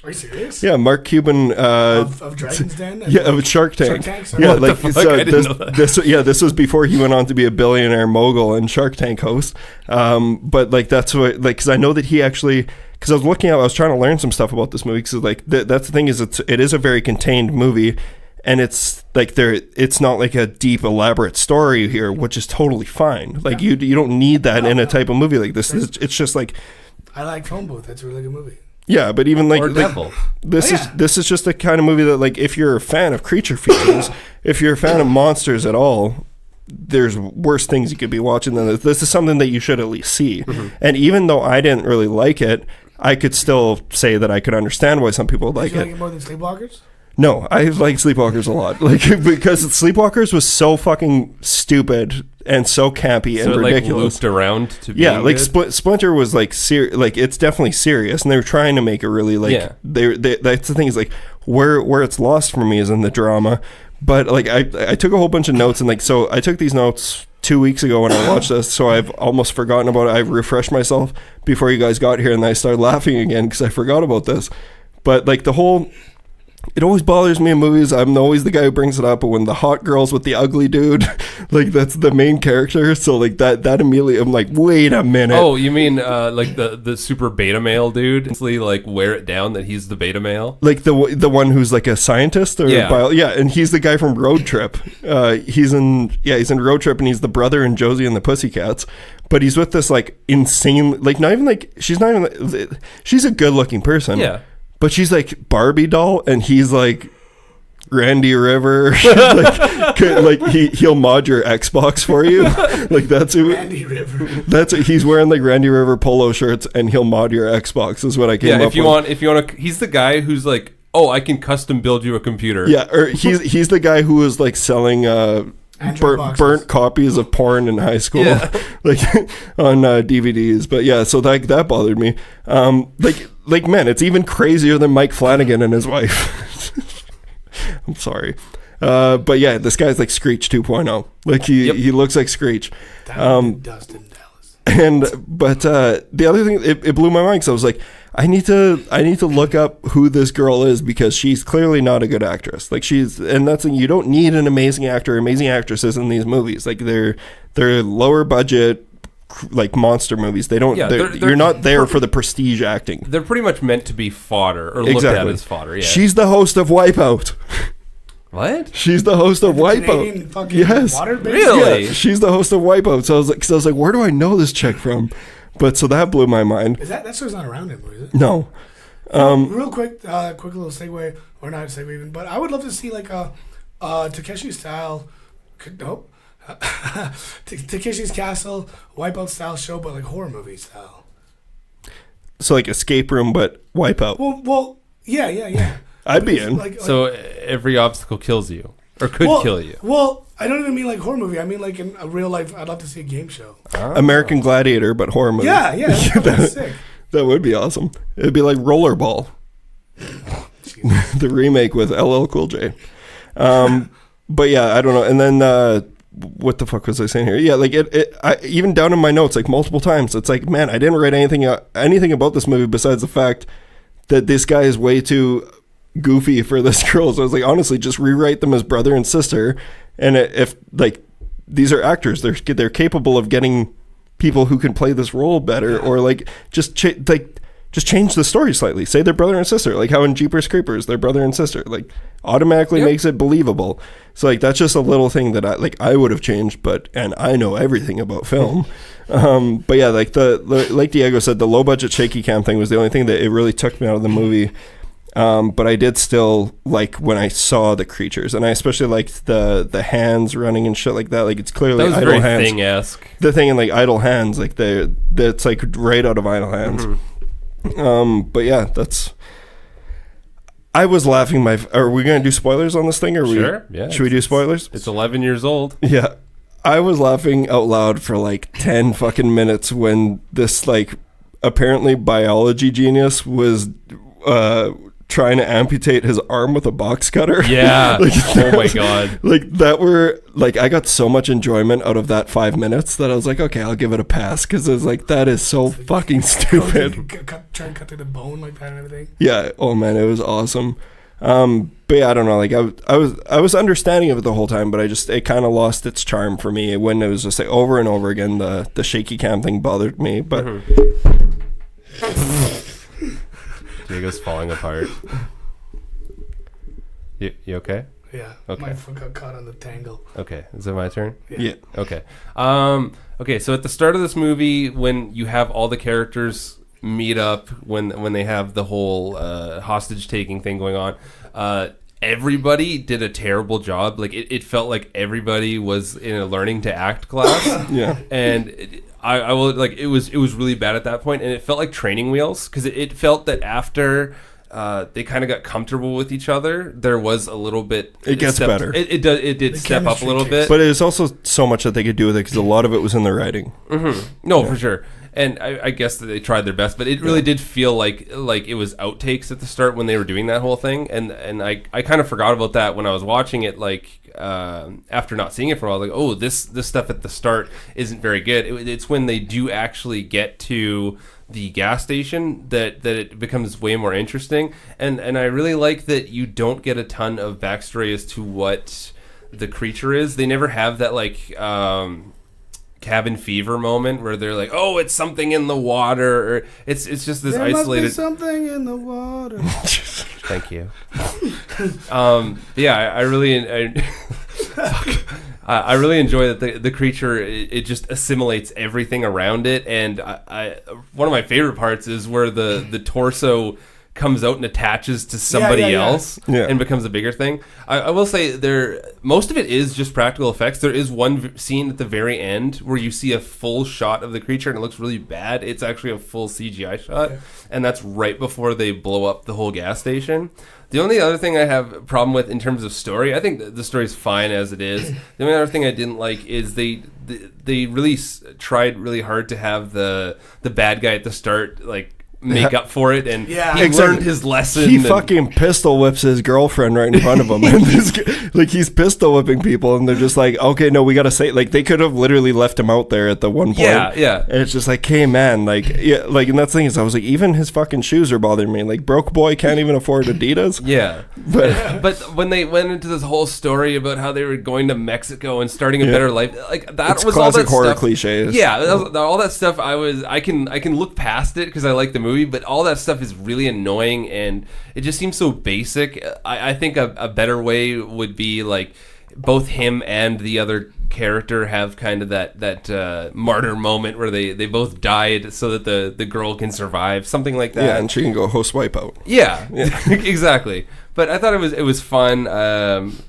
Are you serious? Yeah, Mark Cuban of Dragon's Den. Yeah, of Shark Tank. Yeah, like this was before he went on to be a billionaire mogul and Shark Tank host. But like that's what, like, because I know that he actually, because I was trying to learn some stuff about this movie, because like that's the thing, is it is a very contained movie. And it's like it's not like a deep, elaborate story here, which is totally fine. Like you don't need that in a type of movie like this. It's just like, I like Phone Booth. That's a really good movie. Yeah, but even like, Devil. This is just the kind of movie that, like, if you're a fan of creature features, if you're a fan of monsters at all, there's worse things you could be watching than this. This is something that you should at least see. And even though I didn't really like it, I could still say that I could understand why some people like Did you it. like it more than Sleepwalkers? No, I like Sleepwalkers a lot, like, because Sleepwalkers was so fucking stupid and so campy and ridiculous. Like looped around to be like good? Splinter was like like it's definitely serious, and they were trying to make it really like they that's the thing, is like where it's lost for me is in the drama. But like I took a whole bunch of notes, and like, so I took these notes 2 weeks ago when I watched this, so I've almost forgotten about it. I've refreshed myself before you guys got here, and I started laughing again because I forgot about this. But like it always bothers me in movies. I'm always the guy who brings it up, but when the hot girl's with the ugly dude, like that's the main character. So like that immediately, I'm like, wait a minute. Oh, you mean like the super beta male dude? Instantly like wear it down that he's the beta male? Like the one who's like a scientist or and he's the guy from Road Trip. He's in Road Trip, and he's the brother in Josie and the Pussycats. But he's with this like insane, like not even like, she's a good looking person. Yeah. But she's like Barbie doll, and he's like Randy River. like he'll mod your Xbox for you. Like that's who. Randy River. He's wearing like Randy River polo shirts, and he'll mod your Xbox. Is what I came up with. If you want to, he's the guy who's like, oh, I can custom build you a computer. Yeah, or he's the guy who was like selling burnt copies of porn in high school, like on DVDs. But yeah, so that bothered me. Like man, it's even crazier than Mike Flanagan and his wife. I'm sorry, but yeah, this guy's like Screech 2.0. Like he looks like Screech. Dustin But Dallas. the other thing, it blew my mind, because I was like, I need to look up who this girl is, because she's clearly not a good actress. Like and that's you don't need an amazing actor or amazing actresses in these movies. Like they're lower budget, like monster movies. They don't. You're not there for the prestige acting. They're pretty much meant to be fodder, or looked at as fodder. Yeah. She's the host of Wipeout. What? She's the host of Wipeout. Yes, really? Yeah, she's the host of Wipeout. So I was like, where do I know this chick from? But so that blew my mind. Is that show's not around anymore, is it? No. Real quick little segue, or not a segue even, but I would love to see like a Takeshi's style. Nope. Takeshi's Castle Wipeout style show, but like horror movie style. So like Escape Room, but Wipeout. Well, yeah. I'd be in. So every obstacle kills you, or could kill you. Well, I don't even mean like horror movie. I mean like in a real life. I'd love to see a game show. American Gladiator, but horror movie. Yeah, that would be sick. That would be awesome. It'd be like Rollerball, the remake with LL Cool J. But yeah, I don't know. And then what the fuck was I saying here? Yeah, like I even down in my notes, like multiple times, it's like, man, I didn't write anything about this movie besides the fact that this guy is way too goofy for this girl. So I was like, honestly, just rewrite them as brother and sister. And if like these are actors, they're capable of getting people who can play this role better, or like just change the story slightly. Say they're brother and sister, like how in Jeepers Creepers they're brother and sister. Like automatically makes it believable. So like that's just a little thing that I would have changed, and I know everything about film. But yeah, like like Diego said, the low budget shaky cam thing was the only thing that it really took me out of the movie. But I did still like when I saw the creatures, and I especially liked the hands running and shit like that. Like it's clearly that was Idle very Hands. Thing-esque. The thing in like Idle Hands, like that's like right out of Idle Hands. But yeah, I was laughing. Are we gonna do spoilers on this thing? Or sure. Yeah. Should we do spoilers? It's 11 years old. Yeah. I was laughing out loud for like 10 fucking minutes when this like apparently biology genius was trying to amputate his arm with a box cutter. Yeah. Like, oh my god. I got so much enjoyment out of that 5 minutes that I was like, okay, I'll give it a pass, because it was like, that is so fucking stupid. Try and cut through the bone like that and everything. Yeah. Oh man, it was awesome. But yeah, I don't know. Like I was understanding of it the whole time, but it kind of lost its charm for me when it was just like over and over again. The shaky cam thing bothered me, but. Diego's falling apart. You okay? Yeah. Okay. My foot got caught on the tangle. Okay. Is it my turn? Yeah. Okay. Okay. So at the start of this movie, when you have all the characters meet up, when they have the whole hostage taking thing going on, everybody did a terrible job. Like it felt like everybody was in a learning to act class. Yeah. And I will like it was really bad at that point, and it felt like training wheels, because it felt that after they kind of got comfortable with each other, there was a little bit. It gets better. It did step up a little bit, but there's also so much that they could do with it, because a lot of it was in the writing. No, for sure. And I guess that they tried their best, but it really did feel like it was outtakes at the start when they were doing that whole thing, and I kind of forgot about that when I was watching it. Like after not seeing it for a while, like, oh, this stuff at the start isn't very good. It's when they do actually get to the gas station that it becomes way more interesting, and I really like that you don't get a ton of backstory as to what the creature is. They never have that like cabin fever moment where they're like, oh, it's something in the water, or it's just this isolated must be something in the water. Thank you. Yeah, I really I really enjoy that the creature it just assimilates everything around it, and I one of my favorite parts is where the torso comes out and attaches to somebody else and becomes a bigger thing. I will say most of it is just practical effects. There is one scene at the very end where you see a full shot of the creature and it looks really bad. It's actually a full CGI shot, and that's right before they blow up the whole gas station. The only other thing I have a problem with in terms of story, I think the story's fine as it is. The only other thing I didn't like is they really tried really hard to have the bad guy at the start like make up for it, and he learned his lesson. He fucking pistol whips his girlfriend right in front of him, and like he's pistol whipping people, and they're just like, okay, no, we gotta say, like they could have literally left him out there at the one point. Yeah. And it's just like, hey man, like and that's the thing is, I was like, even his fucking shoes are bothering me. Like broke boy can't even afford Adidas. Yeah, but when they went into this whole story about how they were going to Mexico and starting a better life, like that it's was classic all that horror stuff. cliches. Yeah, all that stuff. I can look past it because I like the movie, but all that stuff is really annoying, and it just seems so basic. I think a better way would be like both him and the other character have kind of that martyr moment where they both died so that the girl can survive, something like that. Yeah, and she can go host Wipeout. Yeah. Exactly. But I thought it was fun.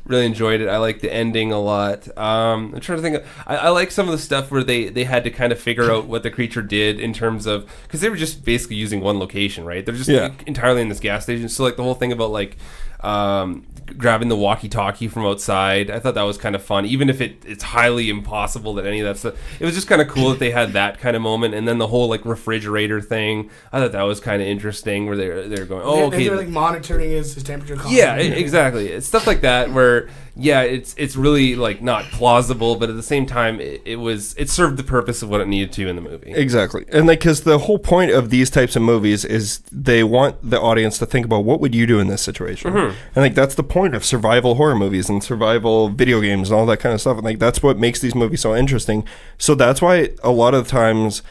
Really enjoyed it. I liked the ending a lot. I'm trying to think. I like some of the stuff where they had to kind of figure out what the creature did in terms of, because they were just basically using one location, right? They're just entirely in this gas station. So like the whole thing about like grabbing the walkie-talkie from outside, I thought that was kind of fun, even if it's highly impossible that any of that stuff. It was just kind of cool that they had that kind of moment. And then the whole like refrigerator thing, I thought that was kind of interesting, where they're going, okay, they're like monitoring his temperature constantly. Yeah, exactly. It's stuff like that where it's really like not plausible, but at the same time it served the purpose of what it needed to in the movie. Exactly. And like, because the whole point of these types of movies is they want the audience to think about, what would you do in this situation? And like, that's the point of survival horror movies and survival video games and all that kind of stuff. And like, that's what makes these movies so interesting. So that's why a lot of times,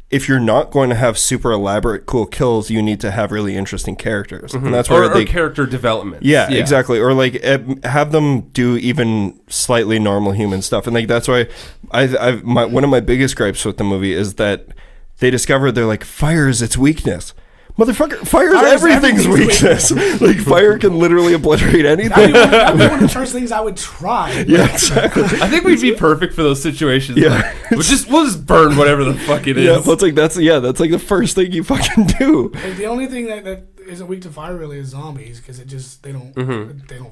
if you're not going to have super elaborate cool kills, you need to have really interesting characters. And that's where or character development. Yeah, exactly. Or like have them do even slightly normal human stuff. And like, that's why one of my biggest gripes with the movie is that they discovered they're like, fire is its weakness. Motherfucker, fire is everything's weakness. Like, fire can literally obliterate anything. That'd be one of the first things I would try. Yeah, exactly. I think we'd be perfect for those situations. Yeah. Like, we'll just burn whatever the fuck it is. Yeah, but it's like that's like the first thing you fucking do. Like, the only thing that isn't weak to fire really is zombies, because they don't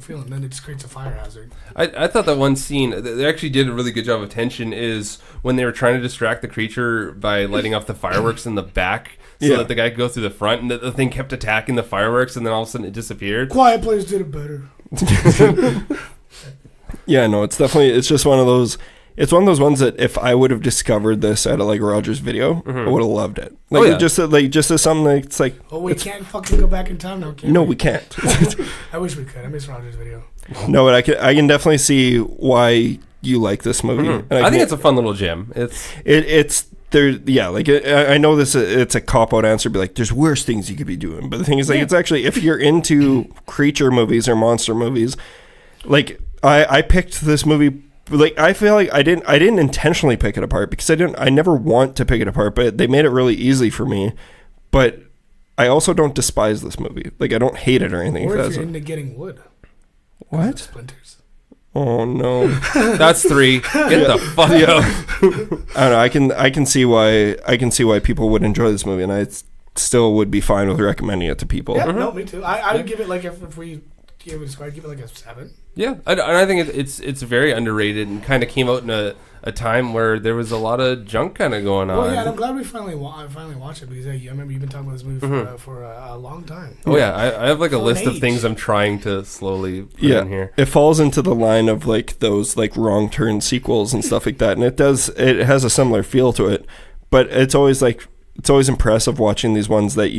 feel it, and then it just creates a fire hazard. I thought that one scene, they actually did a really good job of tension, is when they were trying to distract the creature by lighting off the fireworks in the back, so that the guy could go through the front, and the thing kept attacking the fireworks, and then all of a sudden it disappeared. Quiet Place did it better. Yeah, no, it's just one of those. It's one of those ones that if I would have discovered this at a like Rogers Video, I would have loved it. Like just as something like it's like. Oh, we can't fucking go back in time now, can we? No, we can't. I wish we could. I miss Rogers Video. No, but I can definitely see why you like this movie. And I think it's a fun little gem. It's there. Yeah, like I know this. It's a cop out answer. Be like, there's worse things you could be doing. But the thing is, like, it's actually, if you're into creature movies or monster movies, like I picked this movie. Like, I feel like I didn't intentionally pick it apart, because I never want to pick it apart, but they made it really easy for me. But I also don't despise this movie. Like, I don't hate it or anything. Or if you're into getting wood. What? Splinters. Oh no. That's 3. Get the fuck out. I don't know. I can see why people would enjoy this movie, and I still would be fine with recommending it to people. Yeah, no, me too. I would give it, like, if we gave it a score, I'd give it like a 7. Yeah, and I think it's very underrated, and kind of came out in a time where there was a lot of junk kind of going on. Well, yeah, and I'm glad we finally watched it, because I remember you've been talking about this movie for a long time. Oh yeah, I have like a list of things I'm trying to slowly put in here. It falls into the line of like those like wrong turn sequels and stuff like that, and it has a similar feel to it, but it's always impressive watching these ones that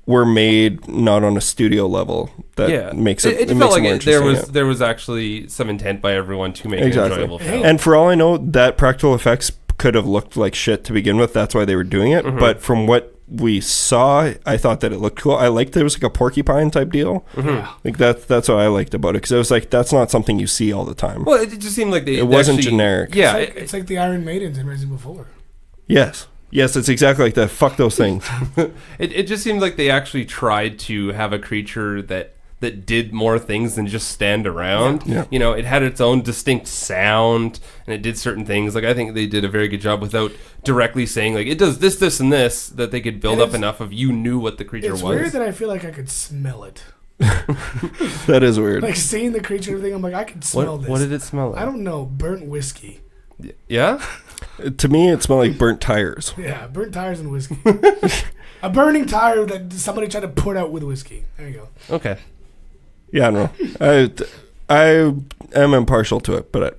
were made not on a studio level. That makes it felt like there was actually some intent by everyone to make an enjoyable film. And for all I know, that practical effects could have looked like shit to begin with. That's why they were doing it. But from what we saw, I thought that it looked cool. I liked it was like a porcupine type deal. Like that's what I liked about it, because it was like, that's not something you see all the time. Well, it just seemed like it wasn't generic. Yeah, it's like the Iron Maidens in Resident Evil 4. Yes, it's exactly like that. Fuck those things. It just seemed like they actually tried to have a creature that did more things than just stand around. Yeah. You know, it had its own distinct sound, and it did certain things. Like, I think they did a very good job without directly saying, like, it does this, this, and this, that they could build up enough of you knew what the creature was. It's weird that I feel like I could smell it. That is weird. Like, seeing the creature and everything, I'm like, I could smell this. What did it smell like? I don't know. Burnt whiskey. Yeah? To me, it smelled like burnt tires. Yeah, burnt tires and whiskey. A burning tire that somebody tried to put out with whiskey. There you go. Okay. Yeah, I don't know. I am impartial to it, but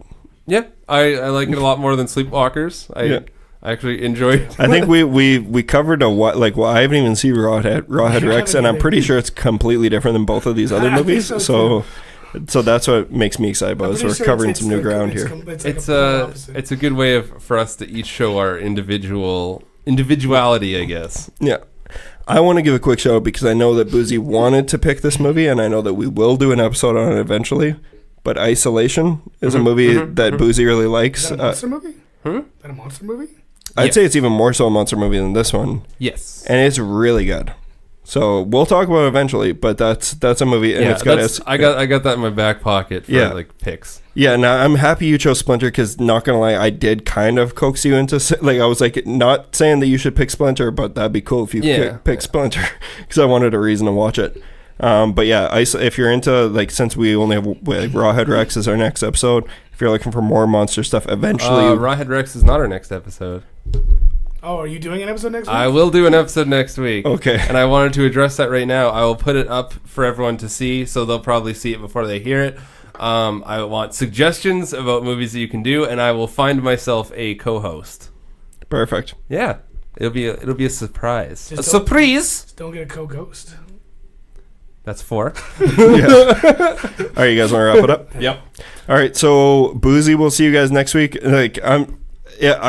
I like it a lot more than Sleepwalkers. I actually enjoy it. I think we covered I haven't even seen Rawhead Rex, and I'm pretty sure it's completely different than both of these other movies. So that's what makes me excited about it. So we're covering some new ground here. It's a good way for us to each show our individuality, I guess. Yeah. I want to give a quick shout out, because I know that Buzi wanted to pick this movie, and I know that we will do an episode on it eventually. but Isolation is a movie that Buzi really likes. Is that a monster movie? Is that a monster movie? I'd say it's even more so a monster movie than this one. Yes. And it's really good. So we'll talk about it eventually, but that's a movie, and it's got I got that in my back pocket for like picks. Yeah, now I'm happy you chose Splinter because, not gonna lie, I did kind of coax you into like, I was like, not saying that you should pick Splinter, but that'd be cool if you pick Splinter because I wanted a reason to watch it. But yeah, if you're into, like, since we only have like, Rawhead Rex is our next episode, if you're looking for more monster stuff, eventually Rawhead Rex is not our next episode. Oh, are you doing an episode next week? I will do an episode next week. Okay. And I wanted to address that right now. I will put it up for everyone to see, so they'll probably see it before they hear it. I want suggestions about movies that you can do, and I will find myself a co-host. Perfect. Yeah. It'll be a surprise. Just Surprise! Don't get a co-ghost. That's 4. All right, you guys want to wrap it up? Yep. All right, so Buzi, we'll see you guys next week. Like, I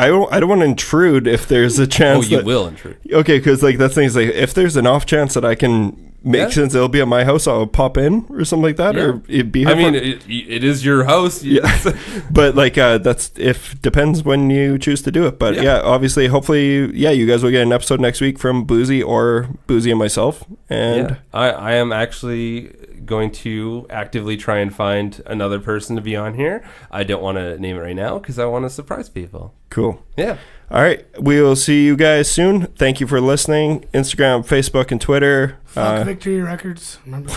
don't want to intrude if there's a chance. Oh, you will intrude. Okay, because like that thing is like, if there's an off chance that I can make sense, it'll be at my house, I'll pop in or something like that, or it'd be. I mean, it is your house. Yeah, but like that's depends when you choose to do it. But yeah, obviously, hopefully, you guys will get an episode next week from Buzi or Buzi and myself. And I am actually going to actively try and find another person to be on here. I don't want to name it right now because I want to surprise people. Cool. Yeah. All right. We will see you guys soon. Thank you for listening. Instagram, Facebook, and Twitter. Fuck Victory Records. Remember.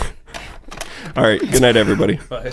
All right. Good night, everybody. Bye.